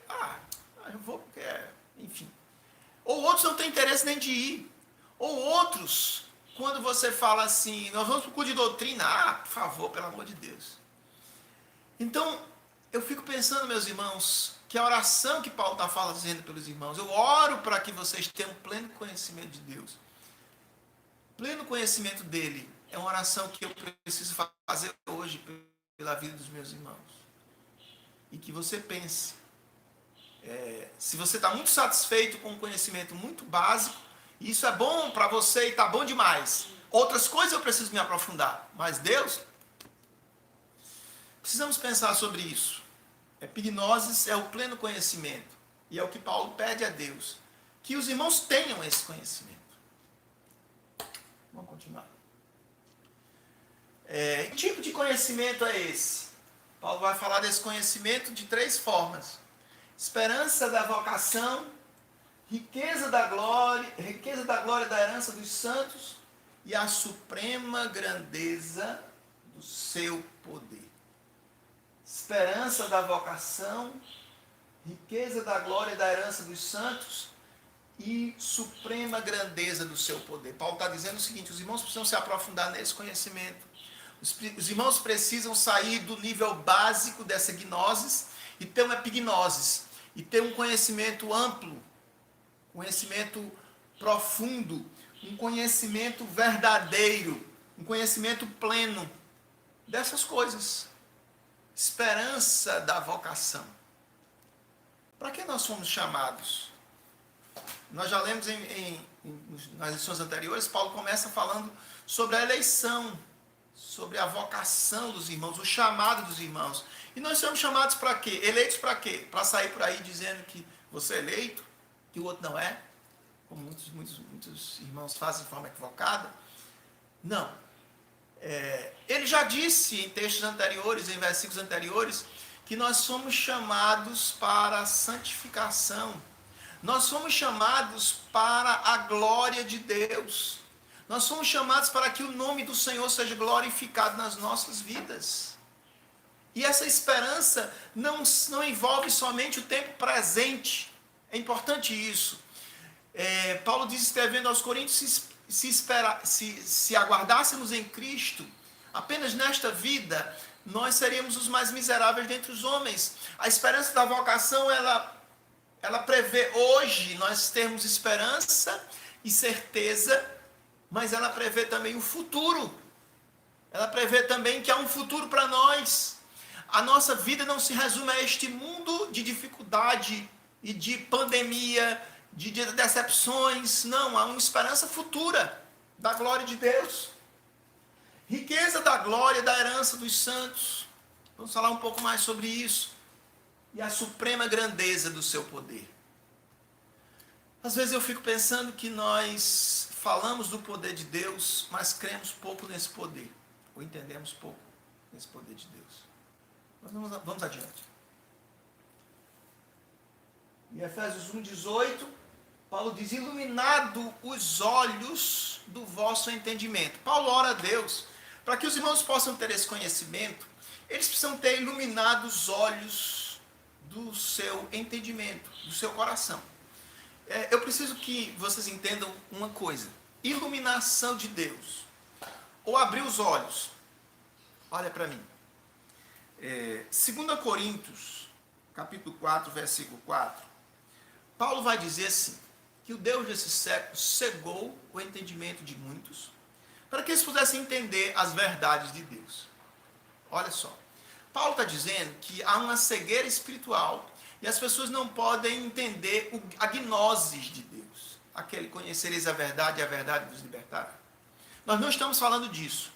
eu vou porque, enfim. Ou outros não têm interesse nem de ir. Ou outros, quando você fala assim, nós vamos para o curso de doutrina, por favor, pelo amor de Deus. Então, eu fico pensando, meus irmãos, que a oração que Paulo está fazendo pelos irmãos, eu oro para que vocês tenham pleno conhecimento de Deus. Pleno conhecimento dele é uma oração que eu preciso fazer hoje pela vida dos meus irmãos. E que você pense, se você está muito satisfeito com um conhecimento muito básico, e isso é bom para você e está bom demais. Outras coisas eu preciso me aprofundar, mas Deus, precisamos pensar sobre isso. Epignosis é o pleno conhecimento, e é o que Paulo pede a Deus, que os irmãos tenham esse conhecimento. Vamos continuar. Que tipo de conhecimento é esse? Paulo vai falar desse conhecimento de 3 formas: esperança da vocação, riqueza da glória da herança dos santos e a suprema grandeza do seu poder. Esperança da vocação, riqueza da glória da herança dos santos e suprema grandeza do seu poder. Paulo está dizendo o seguinte: os irmãos precisam se aprofundar nesse conhecimento. Os irmãos precisam sair do nível básico dessa gnosis e ter uma epignosis, e ter um conhecimento amplo, conhecimento profundo, um conhecimento verdadeiro, um conhecimento pleno dessas coisas. Esperança da vocação. Para que nós fomos chamados? Nós já lemos nas lições anteriores, Paulo começa falando sobre a eleição, sobre a vocação dos irmãos, o chamado dos irmãos. E nós somos chamados para quê? Eleitos para quê? Para sair por aí dizendo que você é eleito, que o outro não é, como muitos irmãos fazem de forma equivocada. Não. Ele já disse em textos anteriores, em versículos anteriores, que nós somos chamados para a santificação. Nós somos chamados para a glória de Deus. Nós somos chamados para que o nome do Senhor seja glorificado nas nossas vidas. E essa esperança não envolve somente o tempo presente. É importante isso. Paulo diz, escrevendo aos Coríntios, se aguardássemos em Cristo, apenas nesta vida, nós seríamos os mais miseráveis dentre os homens. A esperança da vocação, ela ela prevê hoje nós termos esperança e certeza, mas ela prevê também o futuro. Ela prevê também que há um futuro para nós. A nossa vida não se resume a este mundo de dificuldade e de pandemia, de decepções. Não, há uma esperança futura da glória de Deus. Riqueza da glória, da herança dos santos. Vamos falar um pouco mais sobre isso. E a suprema grandeza do seu poder. Às vezes eu fico pensando que nós falamos do poder de Deus, mas cremos pouco nesse poder. Ou entendemos pouco nesse poder de Deus. Mas vamos adiante. Em Efésios 1,18, Paulo diz: iluminado os olhos do vosso entendimento. Paulo ora a Deus para que os irmãos possam ter esse conhecimento. Eles precisam ter iluminado os olhos do seu entendimento, do seu coração. Eu preciso que vocês entendam uma coisa: iluminação de Deus, ou abrir os olhos. Olha para mim. 2 Coríntios, capítulo 4, versículo 4. Paulo vai dizer assim, que o Deus desse século cegou o entendimento de muitos, para que eles pudessem entender as verdades de Deus. Olha só. Paulo está dizendo que há uma cegueira espiritual e as pessoas não podem entender a gnoses de Deus. Aquele conhecereis a verdade e a verdade vos libertará. Nós não estamos falando disso.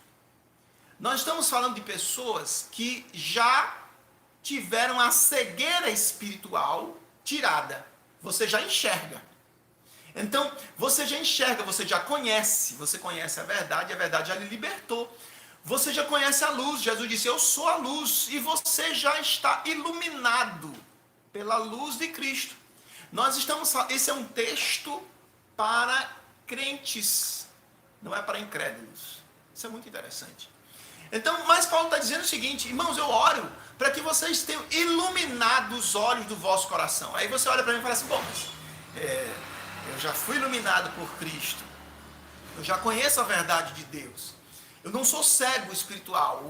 Nós estamos falando de pessoas que já tiveram a cegueira espiritual tirada. Você já enxerga. Então, você já enxerga, você já conhece. Você conhece a verdade já lhe libertou. Você já conhece a luz. Jesus disse: eu sou a luz. E você já está iluminado pela luz de Cristo. Esse é um texto para crentes, não é para incrédulos. Isso é muito interessante. Então, mas Paulo está dizendo o seguinte: irmãos, eu oro para que vocês tenham iluminado os olhos do vosso coração. Aí você olha para mim e fala assim: bom, mas eu já fui iluminado por Cristo. Eu já conheço a verdade de Deus. Eu não sou cego espiritual.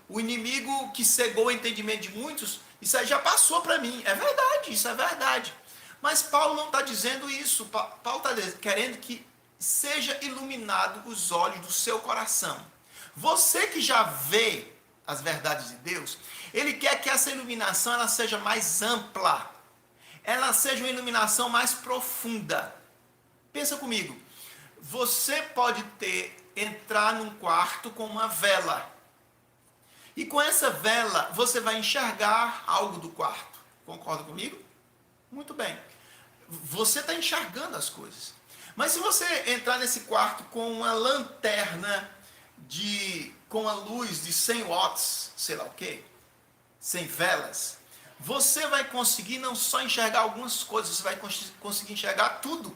O inimigo que cegou o entendimento de muitos, isso aí já passou para mim. É verdade, isso é verdade. Mas Paulo não está dizendo isso. Paulo está querendo que seja iluminado os olhos do seu coração. Você que já vê as verdades de Deus, ele quer que essa iluminação ela seja mais ampla. Ela seja uma iluminação mais profunda. Pensa comigo. Você pode entrar num quarto com uma vela. E com essa vela, você vai enxergar algo do quarto. Concorda comigo? Muito bem. Você está enxergando as coisas. Mas se você entrar nesse quarto com uma lanterna com a luz de 100 watts, sei lá o quê, 100 velas, você vai conseguir não só enxergar algumas coisas, você vai conseguir enxergar tudo.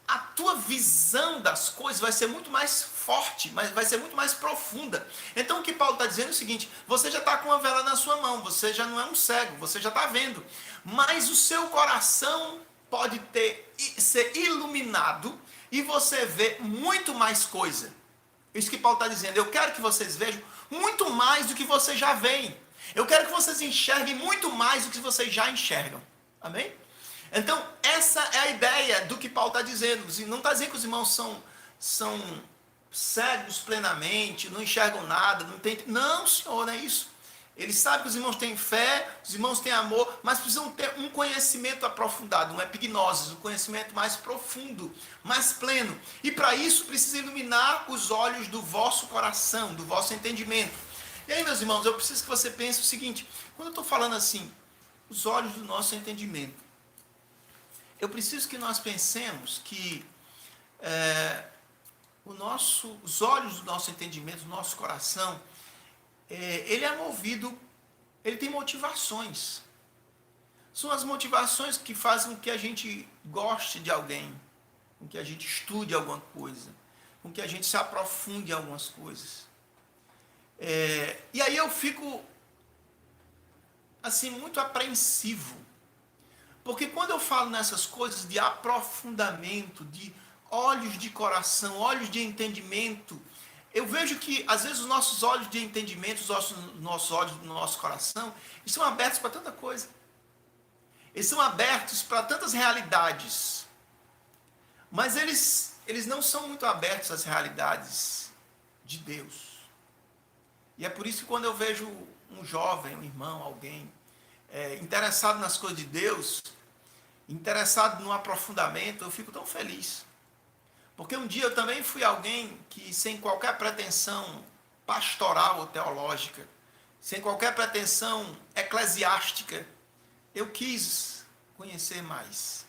A tua visão das coisas vai ser muito mais forte, mas vai ser muito mais profunda. Então o que Paulo está dizendo é o seguinte: você já está com uma vela na sua mão, você já não é um cego, você já está vendo. Mas o seu coração pode ser iluminado e você vê muito mais coisa. Isso que Paulo está dizendo: eu quero que vocês vejam muito mais do que vocês já veem. Eu quero que vocês enxerguem muito mais do que vocês já enxergam. Amém? Então, essa é a ideia do que Paulo está dizendo. Não está dizendo que os irmãos são cegos plenamente, não enxergam nada, não tem... Não, senhor, não é isso. Ele sabe que os irmãos têm fé, os irmãos têm amor, mas precisam ter um conhecimento aprofundado, um epignosis, um conhecimento mais profundo, mais pleno. E para isso precisa iluminar os olhos do vosso coração, do vosso entendimento. E aí, meus irmãos, eu preciso que você pense o seguinte: quando eu estou falando assim, os olhos do nosso entendimento, eu preciso que nós pensemos que os olhos do nosso entendimento, do nosso coração, ele é movido, ele tem motivações. São as motivações que fazem com que a gente goste de alguém, com que a gente estude alguma coisa, com que a gente se aprofunde em algumas coisas. E aí eu fico assim muito apreensivo. Porque quando eu falo nessas coisas de aprofundamento, de olhos de coração, olhos de entendimento, eu vejo que às vezes os nossos olhos de entendimento, os nossos olhos do nosso coração, estão abertos para tanta coisa. Eles são abertos para tantas realidades, mas eles não são muito abertos às realidades de Deus. E é por isso que quando eu vejo um jovem, um irmão, alguém interessado nas coisas de Deus, interessado no aprofundamento, eu fico tão feliz. Porque um dia eu também fui alguém que, sem qualquer pretensão pastoral ou teológica, sem qualquer pretensão eclesiástica, eu quis conhecer mais.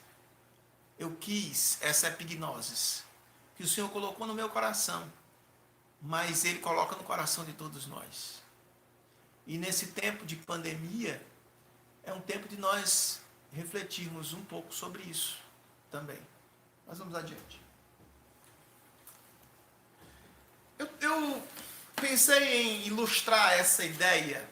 Eu quis essa epignosis que o Senhor colocou no meu coração, mas Ele coloca no coração de todos nós. E nesse tempo de pandemia, é um tempo de nós refletirmos um pouco sobre isso também. Mas vamos adiante. Eu pensei em ilustrar essa ideia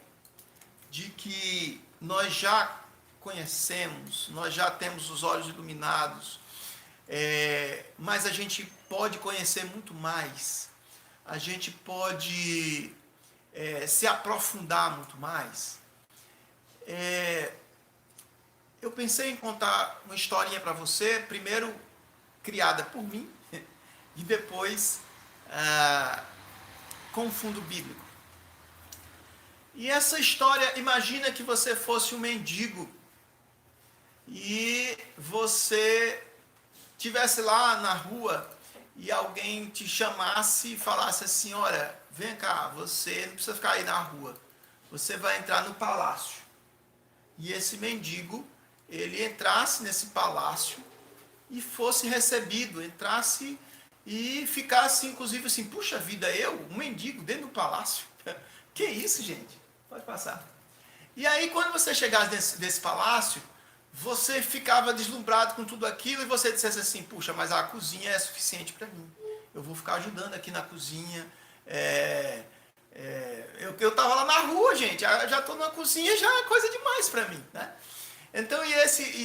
de que nós já conhecemos, nós já temos os olhos iluminados, mas a gente pode conhecer muito mais, a gente pode se aprofundar muito mais. Eu pensei em contar uma historinha para você, primeiro criada por mim e depois com fundo bíblico. E essa história, imagina que você fosse um mendigo e você estivesse lá na rua e alguém te chamasse e falasse assim: olha, vem cá, você não precisa ficar aí na rua, você vai entrar no palácio. E esse mendigo, ele entrasse nesse palácio e fosse recebido, entrasse e ficasse, inclusive, assim: puxa vida, eu, um mendigo dentro do palácio? Que isso, gente? Pode passar. E aí, quando você chegasse desse palácio, você ficava deslumbrado com tudo aquilo e você dissesse assim: puxa, mas a cozinha é suficiente para mim. Eu vou ficar ajudando aqui na cozinha. Eu estava lá na rua, gente, já estou na cozinha, já é coisa demais para mim, né? Então, e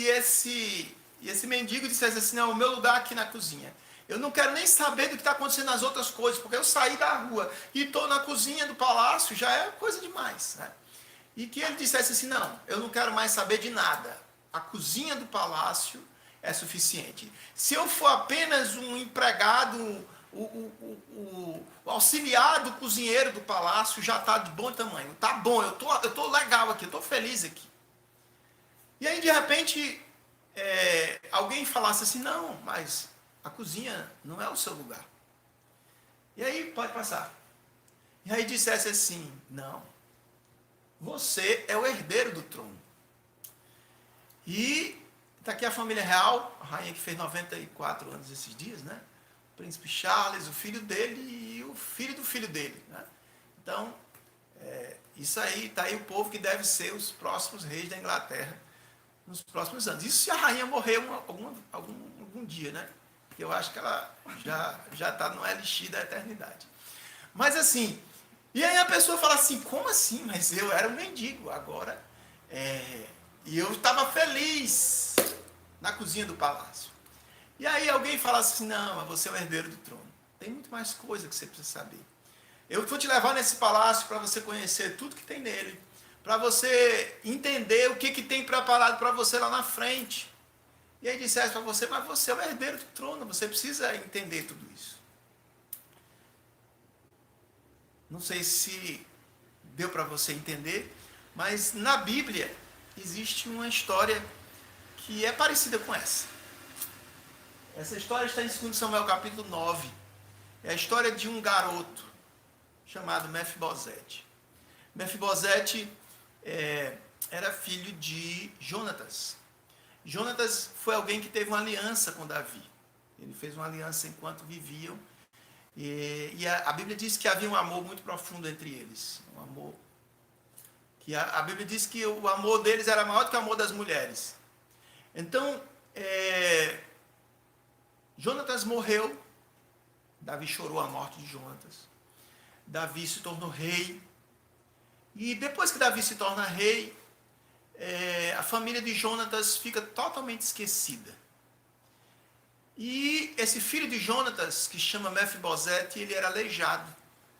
esse mendigo dissesse assim: não, o meu lugar aqui na cozinha. Eu não quero nem saber do que está acontecendo nas outras coisas, porque eu saí da rua e estou na cozinha do palácio, já é coisa demais, né? E que ele dissesse assim: não, eu não quero mais saber de nada. A cozinha do palácio é suficiente. Se eu for apenas um empregado, o auxiliar do cozinheiro do palácio, já está de bom tamanho. Tá bom, eu tô legal aqui, eu estou feliz aqui. E aí, de repente, alguém falasse assim: não, mas a cozinha não é o seu lugar. E aí, pode passar. E aí dissesse assim: não, você é o herdeiro do trono. E está aqui a família real, a rainha que fez 94 anos esses dias, né? O príncipe Charles, o filho dele e o filho do filho dele, né? Então, isso aí, está aí o povo que deve ser os próximos reis da Inglaterra nos próximos anos. Isso se a rainha morrer algum dia, né? Porque eu acho que ela já está no LX da eternidade. Mas assim, e aí a pessoa fala assim: como assim? Mas eu era um mendigo, agora e eu estava feliz na cozinha do palácio. E aí alguém fala assim: não, mas você é o herdeiro do trono. Tem muito mais coisa que você precisa saber. Eu vou te levar nesse palácio para você conhecer tudo que tem nele, para você entender o que tem preparado para você lá na frente. E aí dissesse para você: mas você é o herdeiro do trono, você precisa entender tudo isso. Não sei se deu para você entender, mas na Bíblia existe uma história que é parecida com essa. Essa história está em 2 Samuel capítulo 9. É a história de um garoto chamado Mefibosete. Mefibosete era filho de Jonatas. Jonatas foi alguém que teve uma aliança com Davi. Ele fez uma aliança enquanto viviam. E a Bíblia diz que havia um amor muito profundo entre eles. Um amor que a Bíblia diz que o amor deles era maior do que o amor das mulheres. Então, Jonatas morreu. Davi chorou a morte de Jonatas. Davi se tornou rei. E depois que Davi se torna rei, a família de Jonatas fica totalmente esquecida. E esse filho de Jonatas, que chama Mefibosete, ele era aleijado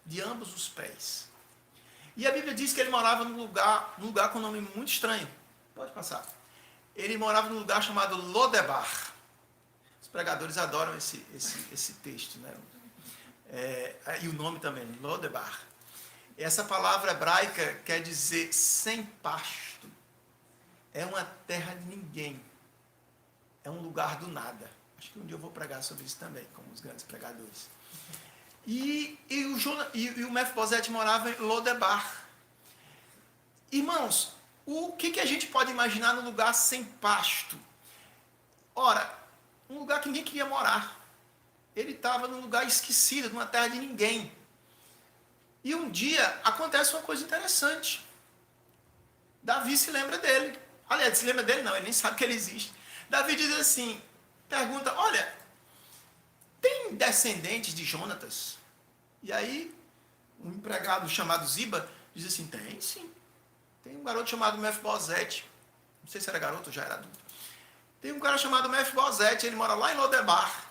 de ambos os pés. E a Bíblia diz que ele morava num lugar com um nome muito estranho. Pode passar. ele morava num lugar chamado Lodebar. Os pregadores adoram esse texto, né? E o nome também, Lodebar. Essa palavra hebraica quer dizer sem pasto. É uma terra de ninguém. É um lugar do nada. Acho que um dia eu vou pregar sobre isso também, como os grandes pregadores. E o Mefibosete morava em Lodebar. Irmãos, o que a gente pode imaginar num lugar sem pasto? Ora, um lugar que ninguém queria morar. Ele estava num lugar esquecido, numa terra de ninguém. E um dia acontece uma coisa interessante. Davi se lembra dele. Aliás, se lembra dele não, ele nem sabe que ele existe. Davi diz assim, pergunta, olha, tem descendentes de Jonatas? E aí, um empregado chamado Ziba diz assim, tem sim. Tem um garoto chamado Mefibosete. Não sei se era garoto ou já era adulto. Tem um cara chamado Mefibosete, ele mora lá em Lodebar,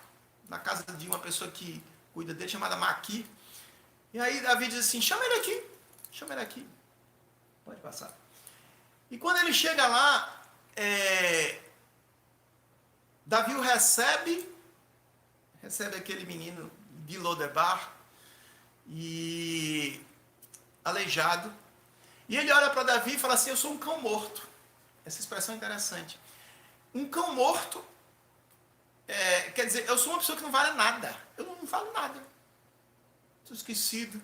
na casa de uma pessoa que cuida dele, chamada Maqui. E aí Davi diz assim, chama ele aqui. Pode passar. E quando ele chega lá, Davi o recebe aquele menino de Lodebar, e aleijado. E ele olha para Davi e fala assim, eu sou um cão morto. Essa expressão é interessante. Um cão morto, quer dizer, eu sou uma pessoa que não vale nada. Eu não valo nada. Estou esquecido.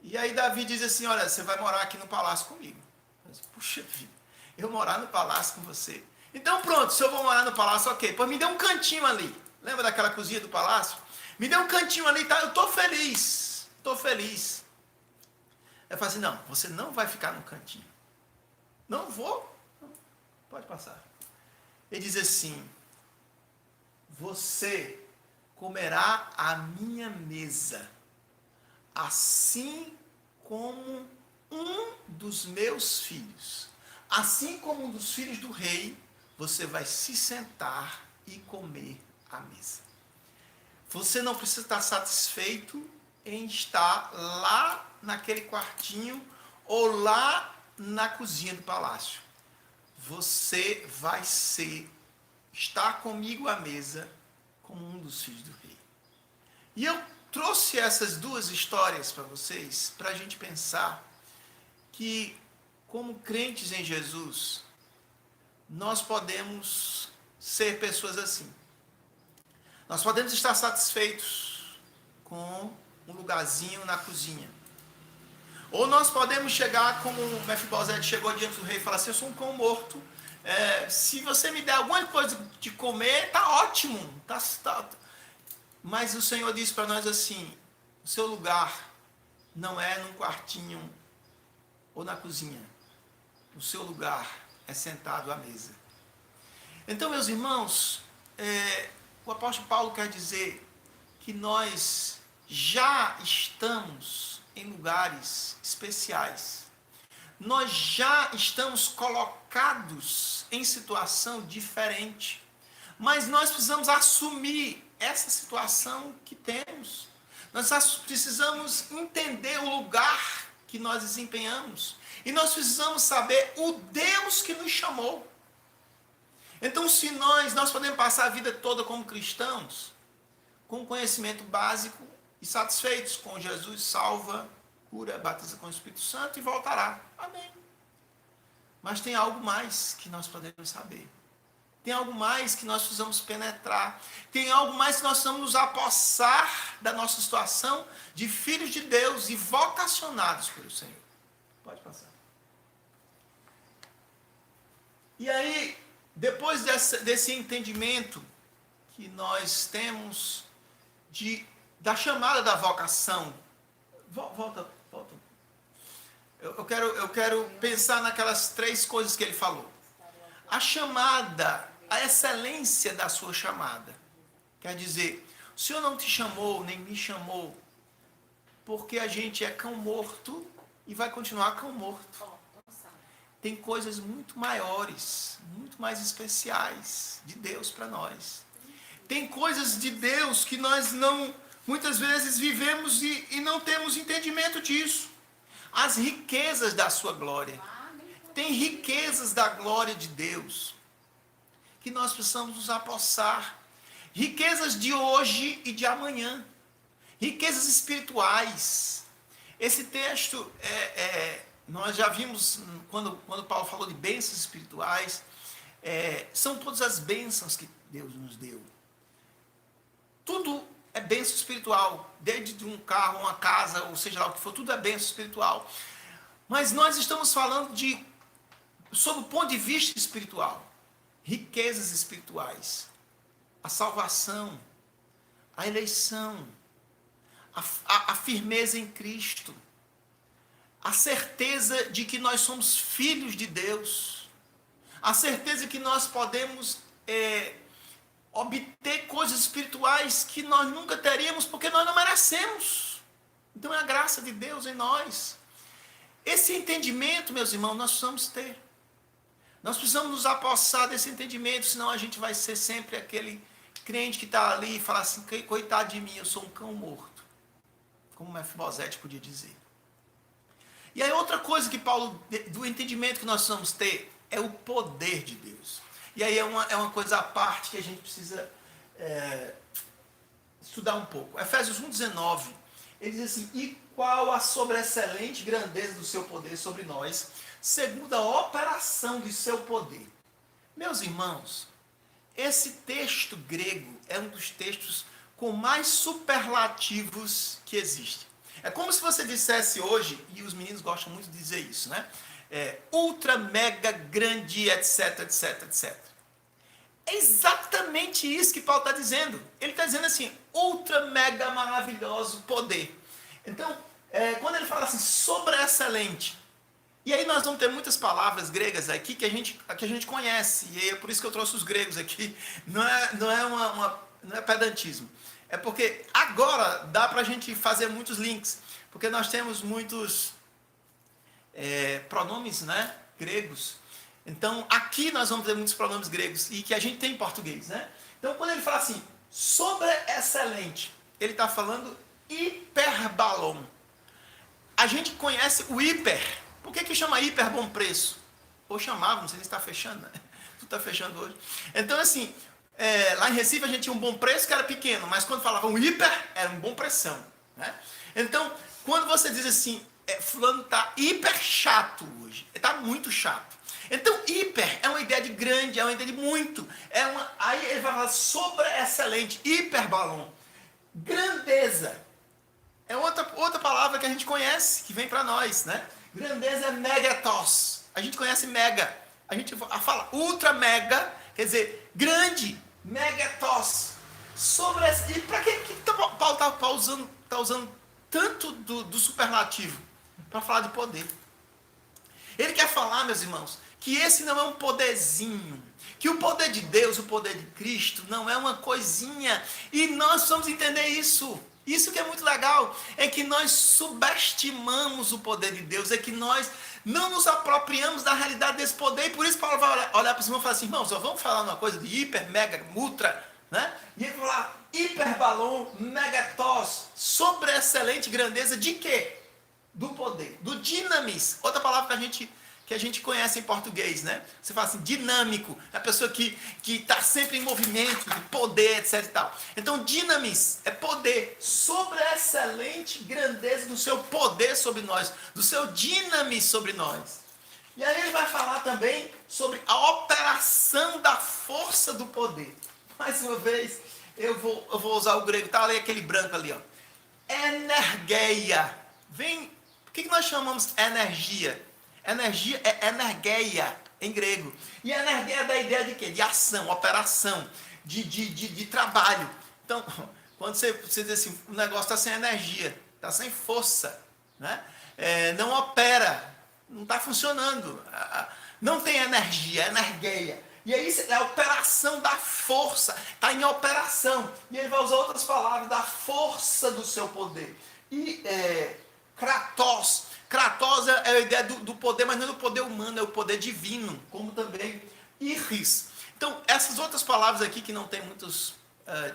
E aí Davi diz assim, olha, você vai morar aqui no palácio comigo. Eu disse, puxa vida, eu morar no palácio com você. Então pronto, se eu vou morar no palácio, ok. Pois me dê um cantinho ali. Lembra daquela cozinha do palácio? Me dê um cantinho ali, tá? Eu estou feliz. Eu falei assim, não, você não vai ficar no cantinho. Não vou. Pode passar. Ele diz assim, você comerá a minha mesa, assim como um dos meus filhos. Assim como um dos filhos do rei, você vai se sentar e comer a mesa. Você não precisa estar satisfeito em estar lá naquele quartinho ou lá na cozinha do palácio. Você vai estar comigo à mesa como um dos filhos do rei. E eu trouxe essas duas histórias para vocês, para a gente pensar que, como crentes em Jesus, nós podemos ser pessoas assim. Nós podemos estar satisfeitos com um lugarzinho na cozinha. Ou nós podemos chegar como Mefibosete chegou diante do rei e falar assim, eu sou um cão morto, se você me der alguma coisa de comer, tá ótimo. Mas o Senhor disse para nós assim, o seu lugar não é num quartinho ou na cozinha. O seu lugar é sentado à mesa. Então, meus irmãos, o apóstolo Paulo quer dizer que nós já estamos em lugares especiais. Nós já estamos colocados em situação diferente. Mas nós precisamos assumir essa situação que temos. Nós precisamos entender o lugar que nós desempenhamos. E nós precisamos saber o Deus que nos chamou. Então, se nós podemos passar a vida toda como cristãos, com conhecimento básico e satisfeitos com Jesus, salva, cura, batiza com o Espírito Santo e voltará. Amém. Mas tem algo mais que nós podemos saber. Tem algo mais que nós precisamos penetrar. Tem algo mais que nós precisamos nos apossar da nossa situação de filhos de Deus e vocacionados pelo Senhor. Pode passar. E aí, depois desse entendimento que nós temos da chamada da vocação, volta. Eu quero pensar naquelas três coisas que ele falou. A chamada, a excelência da sua chamada. Quer dizer, o Senhor não te chamou, nem me chamou, porque a gente é cão morto e vai continuar cão morto. Tem coisas muito maiores, muito mais especiais de Deus para nós. Tem coisas de Deus que nós não, muitas vezes vivemos e não temos entendimento disso. As riquezas da sua glória. Tem riquezas da glória de Deus. que nós precisamos nos apossar. Riquezas de hoje e de amanhã. Riquezas espirituais. Esse texto, nós já vimos, quando Paulo falou de bênçãos espirituais, são todas as bênçãos que Deus nos deu. Tudo é bênção espiritual, desde um carro, uma casa, ou seja lá o que for, tudo é bênção espiritual. Mas nós estamos falando sob o ponto de vista espiritual, riquezas espirituais, a salvação, a eleição, a firmeza em Cristo, a certeza de que nós somos filhos de Deus, a certeza que nós podemos obter coisas espirituais que nós nunca teríamos porque nós não merecemos. Então é a graça de Deus em nós. Esse entendimento, meus irmãos, nós precisamos ter. Nós precisamos nos apossar desse entendimento, senão a gente vai ser sempre aquele crente que está ali e fala assim, coitado de mim, eu sou um cão morto. Como Mefibosete podia dizer. E aí outra coisa que Paulo, do entendimento que nós precisamos ter, é o poder de Deus. E aí é uma coisa à parte que a gente precisa estudar um pouco. Efésios 1,19, ele diz assim, e qual a sobreexcelente grandeza do seu poder sobre nós, segundo a operação de seu poder. Meus irmãos, esse texto grego é um dos textos com mais superlativos que existe. É como se você dissesse hoje, e os meninos gostam muito de dizer isso, né? Ultra, mega, grande, etc, etc, etc. É exatamente isso que Paulo está dizendo. Ele está dizendo assim, ultra, mega, maravilhoso poder. Então, quando ele fala assim, sobreexcelente, e aí nós vamos ter muitas palavras gregas aqui que a gente conhece, e é por isso que eu trouxe os gregos aqui, não é pedantismo. É porque agora dá para a gente fazer muitos links, porque nós temos muitos pronomes, né, gregos. Então, aqui nós vamos ter muitos pronomes gregos, e que a gente tem em português, né? Então, quando ele fala assim, sobreexcelente, ele está falando hiperbalon. A gente conhece o hiper. Por que chama hiper bom preço? Ou chamava, não sei se está fechando, né? Tu está fechando hoje. Então, assim, lá em Recife a gente tinha um bom preço que era pequeno, mas quando falava um hiper, era um bom pressão, né? Então, quando você diz assim, fulano está hiper chato hoje, está muito chato. Então, hiper é uma ideia de grande, é uma ideia de muito. Aí ele vai falar sobre-excelente, hiperbalon. Grandeza. É outra palavra que a gente conhece, que vem para nós, né? Grandeza é megatos. A gente conhece mega. A gente fala ultra mega, quer dizer, grande, megatos. E para que Paulo está usando tanto do superlativo? Para falar de poder. Ele quer falar, meus irmãos, que esse não é um poderzinho, que o poder de Deus, o poder de Cristo, não é uma coisinha, e nós precisamos entender isso. Isso que é muito legal, é que nós subestimamos o poder de Deus, é que nós não nos apropriamos da realidade desse poder, e por isso Paulo vai olhar para cima e falar assim, irmãos, vamos falar uma coisa de hiper, mega, ultra, né? E ele vai falar, hiperbalon, megatos, sobre-excelente grandeza de quê? Do poder, do dinamis, outra palavra que a gente conhece em português, né? Você fala assim, dinâmico, é a pessoa que está sempre em movimento, de poder, etc e tal. Então, dinamis é poder, sobre-excelente grandeza do seu poder sobre nós, do seu dinamis sobre nós. E aí ele vai falar também sobre a operação da força do poder. Mais uma vez, eu vou usar o grego, tá ali aquele branco ali, ó. Energeia. Por que nós chamamos energia? Energia é energeia em grego. E energeia é da ideia de quê? De ação, operação, de trabalho. Então, quando você diz assim, o negócio está sem energia, está sem força, né? Não opera, não está funcionando, não tem energia, energeia. E aí é a operação da força, está em operação. E ele vai usar outras palavras, da força do seu poder. E kratos. Kratos é a ideia do poder, mas não é do poder humano, é o poder divino, como também iris. Então, essas outras palavras aqui que não tem muitos,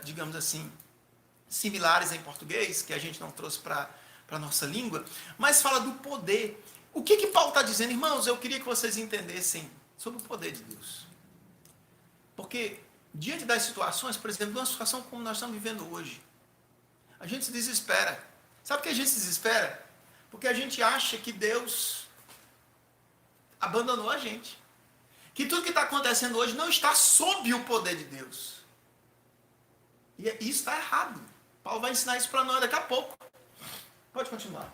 digamos assim, similares em português, que a gente não trouxe para a nossa língua, mas fala do poder. O que Paulo está dizendo? Irmãos, eu queria que vocês entendessem sobre o poder de Deus. Porque diante das situações, por exemplo, uma situação como nós estamos vivendo hoje, a gente se desespera. Sabe por que a gente se desespera? Porque a gente acha que Deus abandonou a gente. Que tudo que está acontecendo hoje não está sob o poder de Deus. E isso está errado. Paulo vai ensinar isso para nós daqui a pouco. Pode continuar.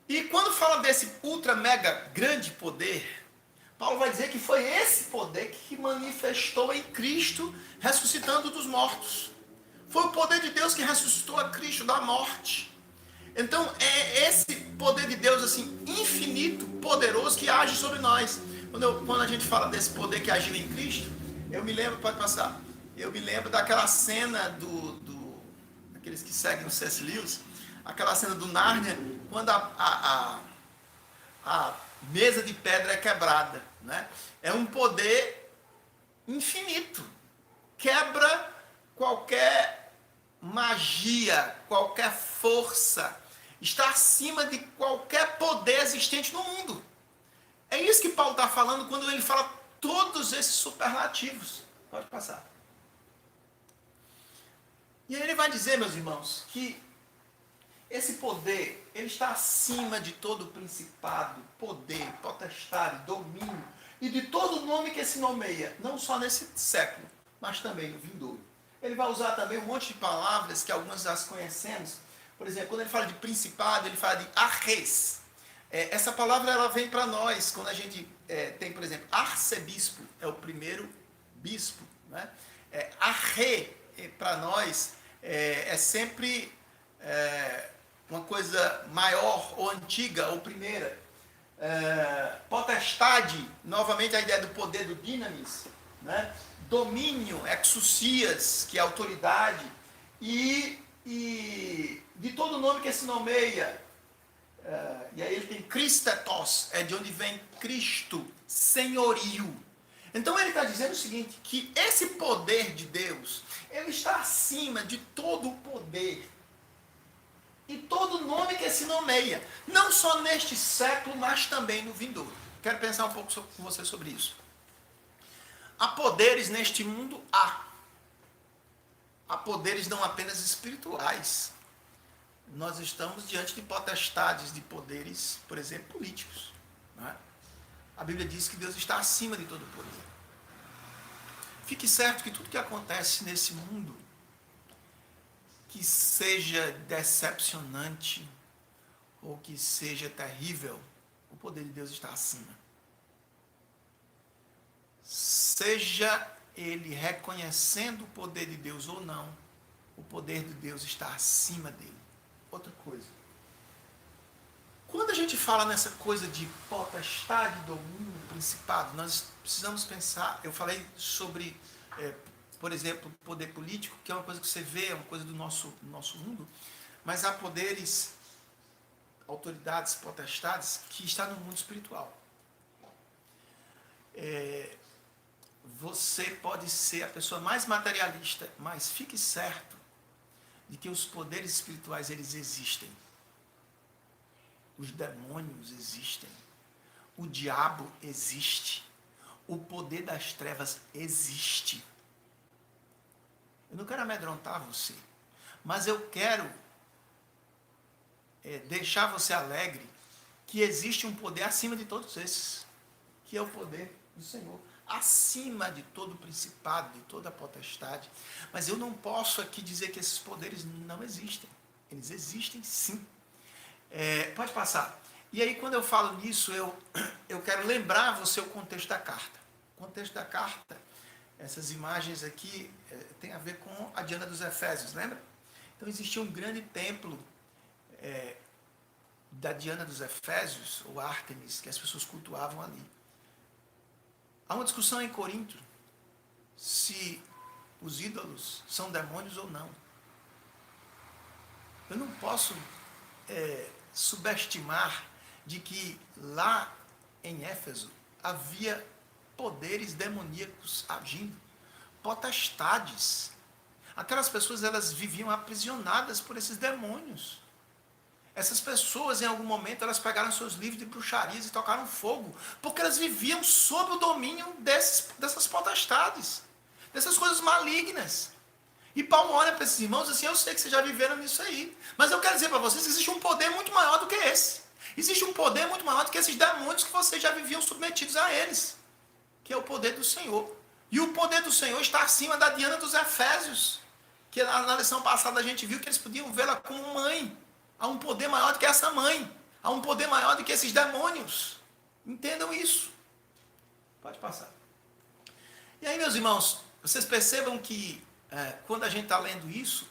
E quando fala desse ultra mega grande poder, Paulo vai dizer que foi esse poder que manifestou em Cristo, ressuscitando dos mortos. Foi o poder de Deus que ressuscitou a Cristo da morte. Então é esse poder de Deus assim infinito, poderoso, que age sobre nós. Quando a gente fala desse poder que agiu em Cristo, eu me lembro, pode passar, eu me lembro daquela cena daqueles que seguem o C.S. Lewis, aquela cena do Nárnia, quando a mesa de pedra é quebrada, né? É um poder infinito, quebra qualquer magia, qualquer força, está acima de qualquer poder existente no mundo. É isso que Paulo está falando quando ele fala todos esses superlativos. Pode passar. E aí ele vai dizer, meus irmãos, que esse poder, ele está acima de todo principado, poder, potestade, domínio e de todo nome que se nomeia, não só nesse século, mas também no vindouro. Ele vai usar também um monte de palavras que algumas das conhecemos. Por exemplo, quando ele fala de principado, ele fala de arres. Essa palavra ela vem para nós quando a gente tem, por exemplo, arcebispo, é o primeiro bispo. Né? Arre, para nós, é sempre uma coisa maior ou antiga ou primeira. Potestade, novamente a ideia do poder do dinamis, né? Domínio, exousias, que é autoridade, e de todo nome que se nomeia. E aí ele tem Christetos, é de onde vem Cristo, senhorio. Então ele está dizendo o seguinte, que esse poder de Deus, ele está acima de todo o poder e todo nome que se nomeia, não só neste século, mas também no vindouro. Quero pensar um pouco com você sobre isso. Há poderes neste mundo? Há poderes não apenas espirituais. Nós estamos diante de potestades, de poderes, por exemplo, políticos. Não é? A Bíblia diz que Deus está acima de todo poder. Fique certo que tudo que acontece nesse mundo, que seja decepcionante ou que seja terrível, o poder de Deus está acima. Seja ele reconhecendo o poder de Deus ou não, o poder de Deus está acima dele. Outra coisa. Quando a gente fala nessa coisa de potestade, domínio, principado, nós precisamos pensar, eu falei sobre, por exemplo, poder político, que é uma coisa que você vê, é uma coisa do nosso mundo, mas há poderes, autoridades, potestades, que estão no mundo espiritual. Você pode ser a pessoa mais materialista, mas fique certo de que os poderes espirituais, eles existem. Os demônios existem. O diabo existe. O poder das trevas existe. Eu não quero amedrontar você, mas eu quero deixar você alegre que existe um poder acima de todos esses, que é o poder do Senhor. Acima de todo principado, de toda potestade. Mas eu não posso aqui dizer que esses poderes não existem. Eles existem sim. Pode passar. E aí quando eu falo nisso, eu quero lembrar você o contexto da carta. O contexto da carta, essas imagens aqui, tem a ver com a Diana dos Efésios, lembra? Então existia um grande templo da Diana dos Efésios, ou Ártemis, que as pessoas cultuavam ali. Há uma discussão em Corinto se os ídolos são demônios ou não. Eu não posso subestimar de que lá em Éfeso havia poderes demoníacos agindo, potestades. Aquelas pessoas, elas viviam aprisionadas por esses demônios. Essas pessoas, em algum momento, elas pegaram seus livros de bruxarias e tocaram fogo, porque elas viviam sob o domínio dessas potestades, dessas coisas malignas. E Paulo olha para esses irmãos assim, eu sei que vocês já viveram nisso aí, mas eu quero dizer para vocês que existe um poder muito maior do que esse. Existe um poder muito maior do que esses demônios que vocês já viviam submetidos a eles, que é o poder do Senhor. E o poder do Senhor está acima da Diana dos Efésios, que na lição passada a gente viu que eles podiam vê-la como mãe. Há um poder maior do que essa mãe. Há um poder maior do que esses demônios. Entendam isso. Pode passar. E aí, meus irmãos, vocês percebam que quando a gente está lendo isso,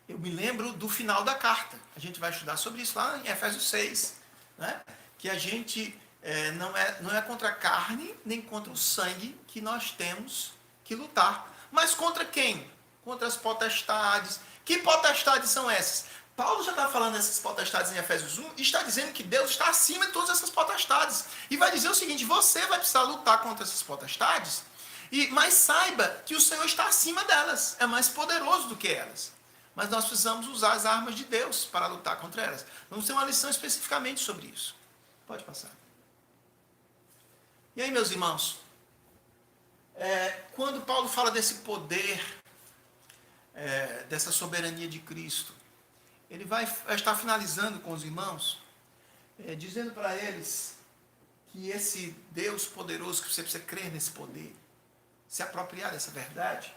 eu me lembro do final da carta. A gente vai estudar sobre isso lá em Efésios 6. Né? Que a gente não é contra a carne, nem contra o sangue que nós temos que lutar. Mas contra quem? Contra as potestades. Que potestades são essas? Paulo já está falando dessas potestades em Efésios 1 e está dizendo que Deus está acima de todas essas potestades. E vai dizer o seguinte, você vai precisar lutar contra essas potestades, mas saiba que o Senhor está acima delas, é mais poderoso do que elas. Mas nós precisamos usar as armas de Deus para lutar contra elas. Vamos ter uma lição especificamente sobre isso. Pode passar. E aí, meus irmãos, quando Paulo fala desse poder, dessa soberania de Cristo, ele vai estar finalizando com os irmãos, dizendo para eles que esse Deus poderoso, que você precisa crer nesse poder, se apropriar dessa verdade,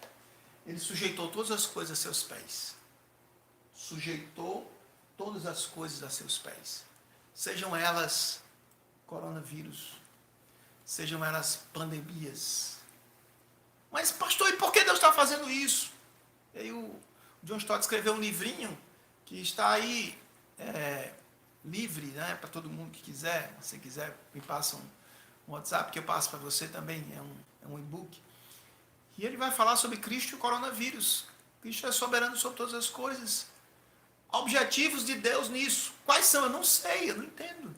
ele sujeitou todas as coisas a seus pés. Sujeitou todas as coisas a seus pés. Sejam elas coronavírus, sejam elas pandemias. Mas, pastor, e por que Deus está fazendo isso? E aí o John Stott escreveu um livrinho que está aí livre, né, para todo mundo que quiser. Se quiser, me passa um WhatsApp, que eu passo para você também, é um e-book. E ele vai falar sobre Cristo e o coronavírus. Cristo é soberano sobre todas as coisas. Objetivos de Deus nisso. Quais são? Eu não sei, eu não entendo.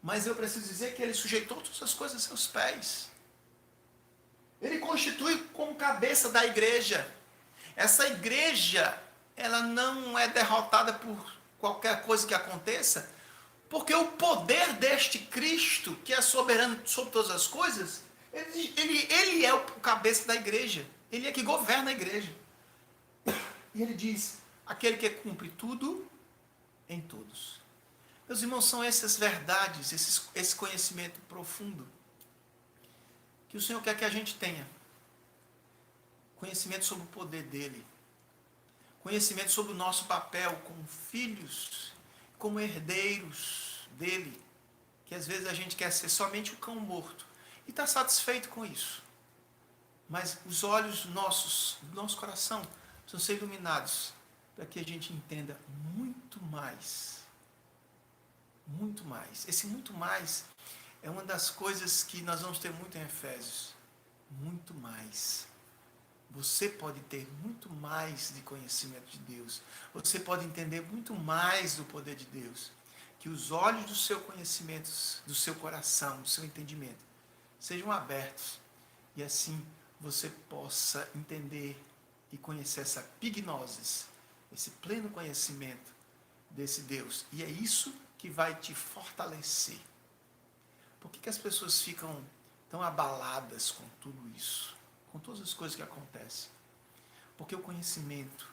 Mas eu preciso dizer que ele sujeitou todas as coisas a seus pés. Ele constitui como cabeça da igreja. Essa igreja, ela não é derrotada por qualquer coisa que aconteça, porque o poder deste Cristo, que é soberano sobre todas as coisas, ele é o cabeça da igreja. Ele é que governa a igreja. E ele diz, aquele que cumpre tudo em todos. Meus irmãos, são essas verdades, esse conhecimento profundo que o Senhor quer que a gente tenha. Conhecimento sobre o poder dele. Conhecimento sobre o nosso papel como filhos, como herdeiros dele. Que às vezes a gente quer ser somente o cão morto. E está satisfeito com isso. Mas os olhos nossos, do nosso coração, precisam ser iluminados para que a gente entenda muito mais. Muito mais. Esse muito mais é uma das coisas que nós vamos ter muito em Efésios. Muito mais. Você pode ter muito mais de conhecimento de Deus. Você pode entender muito mais do poder de Deus. Que os olhos do seu conhecimento, do seu coração, do seu entendimento, sejam abertos. E assim você possa entender e conhecer essa pignosis, esse pleno conhecimento desse Deus. E é isso que vai te fortalecer. Por que as pessoas ficam tão abaladas com tudo isso? Com todas as coisas que acontecem? Porque o conhecimento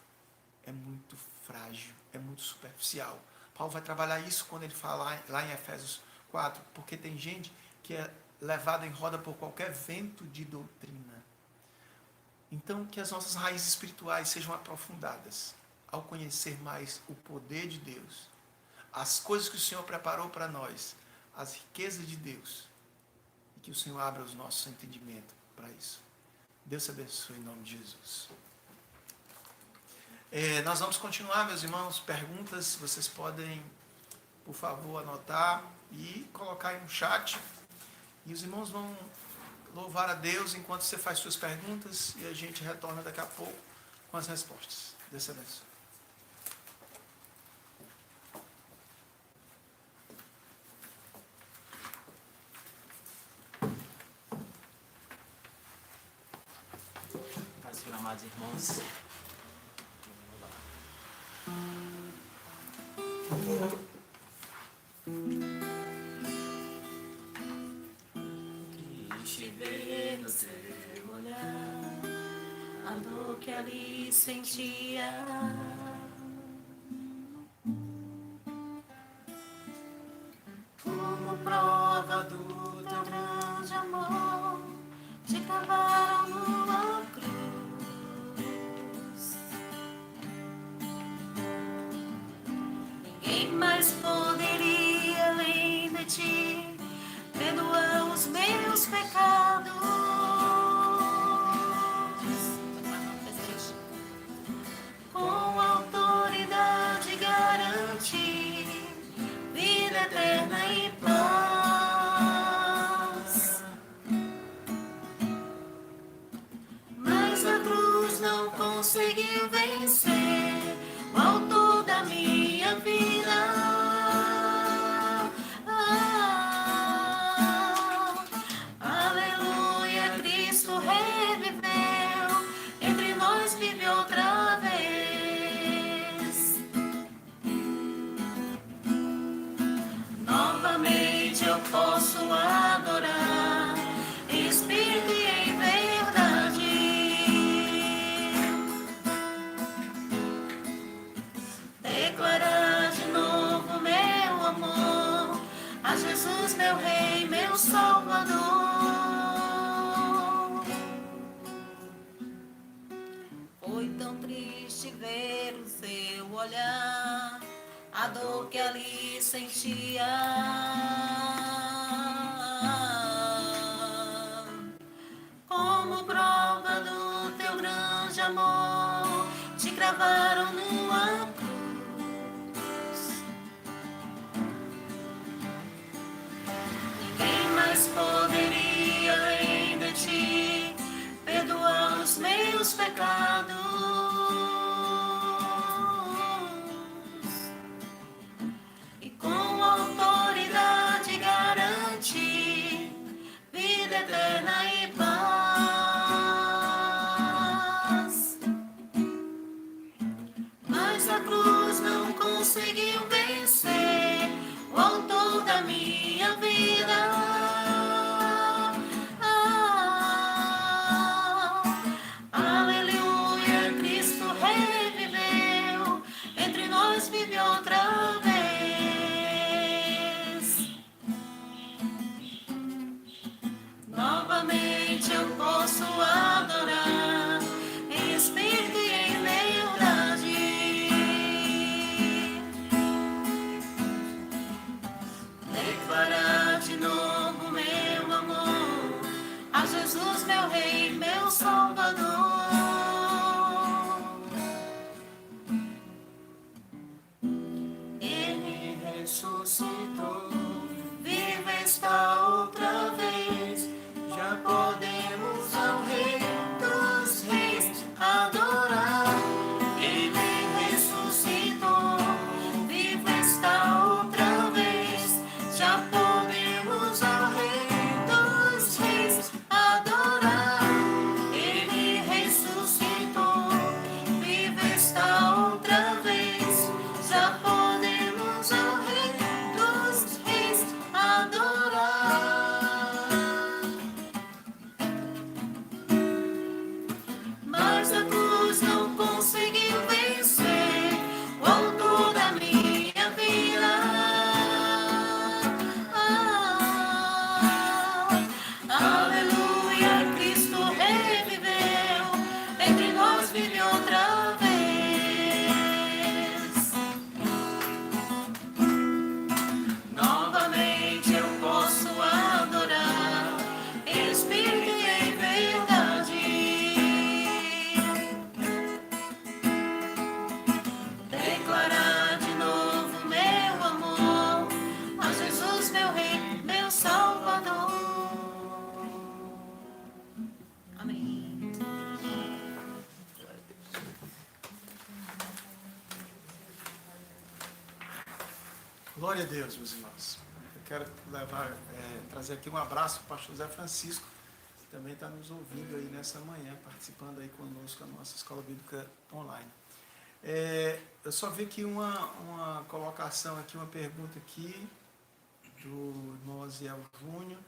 é muito frágil, é muito superficial. Paulo vai trabalhar isso quando ele fala lá em Efésios 4, porque tem gente que é levada em roda por qualquer vento de doutrina. Então, que as nossas raízes espirituais sejam aprofundadas ao conhecer mais o poder de Deus, as coisas que o Senhor preparou para nós, as riquezas de Deus, e que o Senhor abra os nossos entendimentos para isso. Deus te abençoe em nome de Jesus. Nós vamos continuar, meus irmãos. Perguntas, vocês podem, por favor, anotar e colocar aí no chat. E os irmãos vão louvar a Deus enquanto você faz suas perguntas e a gente retorna daqui a pouco com as respostas. Deus te abençoe. Amados irmãos, a dor que ali sentia. Como prova do teu grande amor, te cavaram numa cruz. Ninguém mais poderia, além de ti, perdoar os meus pecados. Com autoridade garantir vida eterna e paz. Mas a cruz não conseguiu vencer o autor da minha vida. Aleluia, Cristo reviveu, entre nós vive outra vez. Novamente eu posso adorar em espírito e em verdade. Declarar de novo meu amor a Jesus, meu Rei, meu Salvador. Foi tão triste ver o seu olhar, a dor que ali sentia. Como prova do teu grande amor, te cravaram numa cruz. Ninguém mais poderia, além de ti, perdoar os meus pecados. E com autoridade garantir vida eterna e paz. Mas a cruz não conseguiu vencer o autor da minha vida. Aleluia, Cristo reviveu, entre nós vive outra vez. Novamente eu posso adorar em espírito e em verdade. Declarar de novo meu amor a Jesus, meu Rei, meu Salvador. Ele ressuscitou, vivo está outra vez. Já podemos ao Rei dos Reis adorar. Ele ressuscitou, vivo está outra vez. Já podemos ao Rei dos Reis adorar. Ele ressuscitou, vivo está outra vez. Já podemos ao Rei dos Reis adorar. Mas a cruz não conseguiu vencer o autor da minha vida. Aleluia, Cristo reviveu, entre nós vive outra vez. Novamente eu posso adorar em espírito e em verdade. Declarar de novo meu amor a Jesus, meu Rei, meu Salvador. Amém. Glória a Deus, meus irmãos. Eu quero trazer aqui um abraço para o pastor José Francisco, que também está nos ouvindo aí nessa manhã, participando aí conosco da nossa Escola Bíblica Online. Eu só vi aqui uma colocação aqui, uma pergunta aqui do irmão Aziel Júnior.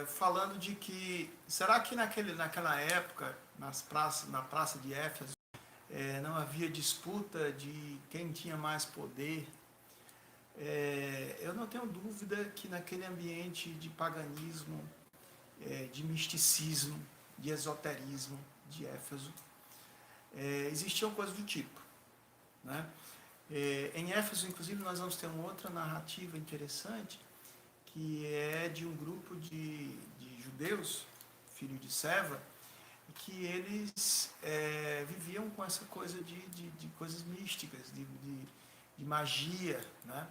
falando de que, será que naquela época, na praça de Éfeso, não havia disputa de quem tinha mais poder? Eu não tenho dúvida que naquele ambiente de paganismo, de misticismo, de esoterismo de Éfeso, existiam coisas do tipo, né? Em Éfeso, inclusive, nós vamos ter uma outra narrativa interessante, que é de um grupo de judeus, filhos de Seva, que eles viviam com essa coisa de coisas místicas, de magia, né?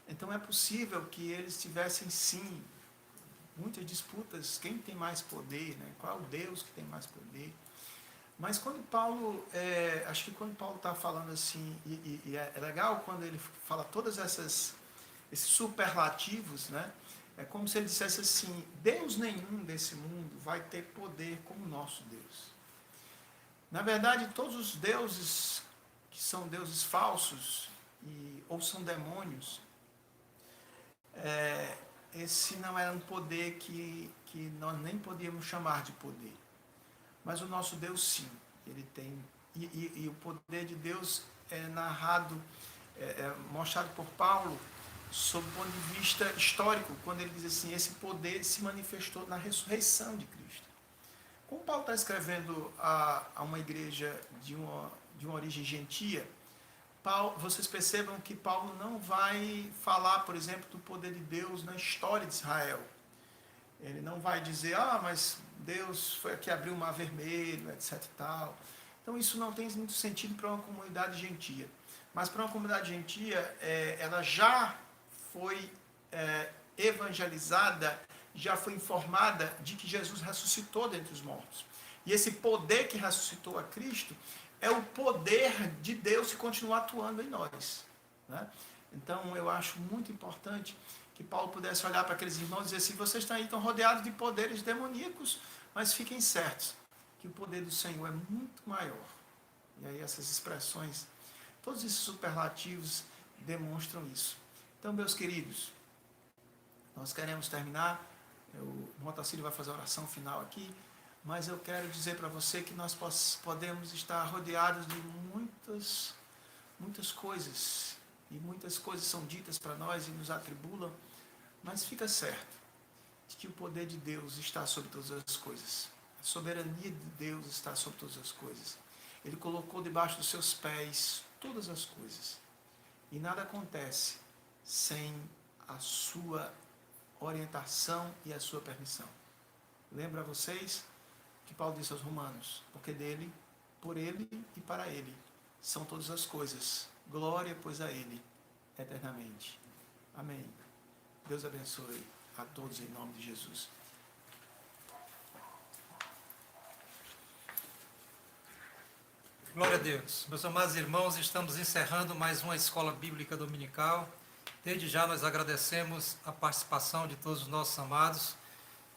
Então é possível que eles tivessem, sim, muitas disputas, quem tem mais poder, né? Qual é o Deus que tem mais poder. Mas quando Paulo, acho que quando Paulo está falando assim, e é legal quando ele fala todas esses superlativos, né? É como se ele dissesse assim, Deus nenhum desse mundo vai ter poder como o nosso Deus. Na verdade, todos os deuses que são deuses falsos, ou são demônios, esse não era um poder que nós nem podíamos chamar de poder. Mas o nosso Deus, sim, ele tem. E o poder de Deus é narrado, mostrado por Paulo, sob o ponto de vista histórico, quando ele diz assim, esse poder se manifestou na ressurreição de Cristo. Como Paulo está escrevendo a uma igreja de uma origem gentia, vocês percebam que Paulo não vai falar, por exemplo, do poder de Deus na história de Israel. Ele não vai dizer, mas Deus foi aqui abriu o mar vermelho, etc. e tal. Então isso não tem muito sentido para uma comunidade gentia. Mas para uma comunidade gentia, ela já foi evangelizada, já foi informada de que Jesus ressuscitou dentre os mortos. E esse poder que ressuscitou a Cristo é o poder de Deus que continua atuando em nós, né? Então eu acho muito importante que Paulo pudesse olhar para aqueles irmãos e dizer assim, vocês estão rodeados de poderes demoníacos, mas fiquem certos que o poder do Senhor é muito maior. E aí essas expressões, todos esses superlativos demonstram isso. Então, meus queridos, nós queremos terminar, o Motacílio vai fazer a oração final aqui, mas eu quero dizer para você que nós podemos estar rodeados de muitas coisas, e muitas coisas são ditas para nós e nos atribulam, mas fica certo de que o poder de Deus está sobre todas as coisas. A soberania de Deus está sobre todas as coisas. Ele colocou debaixo dos seus pés todas as coisas. E nada acontece sem a sua orientação e a sua permissão. Lembra vocês que Paulo disse aos Romanos, porque dele, por ele e para ele são todas as coisas. Glória, pois, a ele, eternamente. Amém. Deus abençoe a todos em nome de Jesus. Glória a Deus. Meus amados irmãos, estamos encerrando mais uma escola bíblica dominical. Desde já nós agradecemos a participação de todos os nossos amados.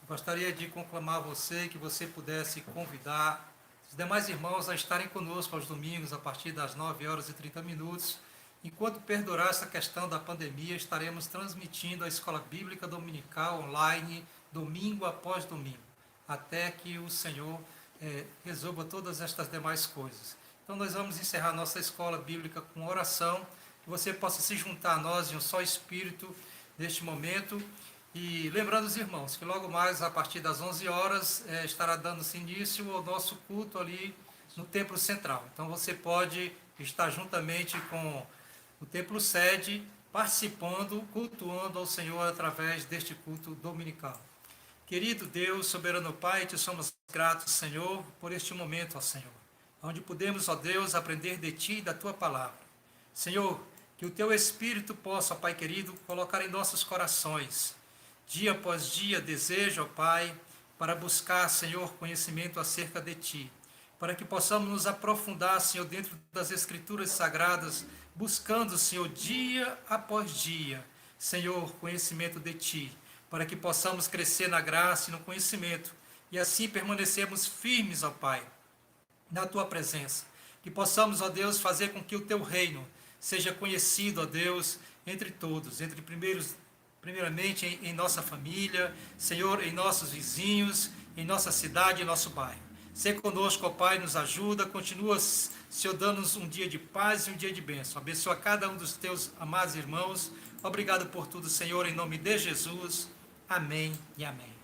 Eu gostaria de conclamar você que você pudesse convidar os demais irmãos a estarem conosco aos domingos a partir das 9h30. Enquanto perdurar essa questão da pandemia, estaremos transmitindo a escola bíblica dominical online, domingo após domingo, até que o Senhor resolva todas estas demais coisas. Então nós vamos encerrar nossa escola bíblica com oração, que você possa se juntar a nós em um só espírito neste momento. E lembrando os irmãos que logo mais, a partir das 11h, estará dando-se início ao nosso culto ali no Templo Central. Então você pode estar juntamente com o Templo Sede, participando, cultuando ao Senhor através deste culto dominical. Querido Deus, soberano Pai, te somos gratos, Senhor, por este momento, ó Senhor, onde podemos, ó Deus, aprender de Ti e da Tua palavra. Senhor, que o Teu Espírito possa, Pai querido, colocar em nossos corações, dia após dia, desejo, ó Pai, para buscar, Senhor, conhecimento acerca de Ti, para que possamos nos aprofundar, Senhor, dentro das Escrituras Sagradas, buscando, Senhor, dia após dia, Senhor, conhecimento de Ti, para que possamos crescer na graça e no conhecimento, e assim permanecermos firmes, ó Pai, na Tua presença. Que possamos, ó Deus, fazer com que o Teu reino seja conhecido, ó Deus, entre todos, entre primeiros primeiramente em nossa família, Senhor, em nossos vizinhos, em nossa cidade, em nosso bairro. Sê conosco, ó Pai, nos ajuda, continua, Senhor, dando-nos um dia de paz e um dia de bênção. Abençoa cada um dos teus amados irmãos. Obrigado por tudo, Senhor, em nome de Jesus. Amém e amém.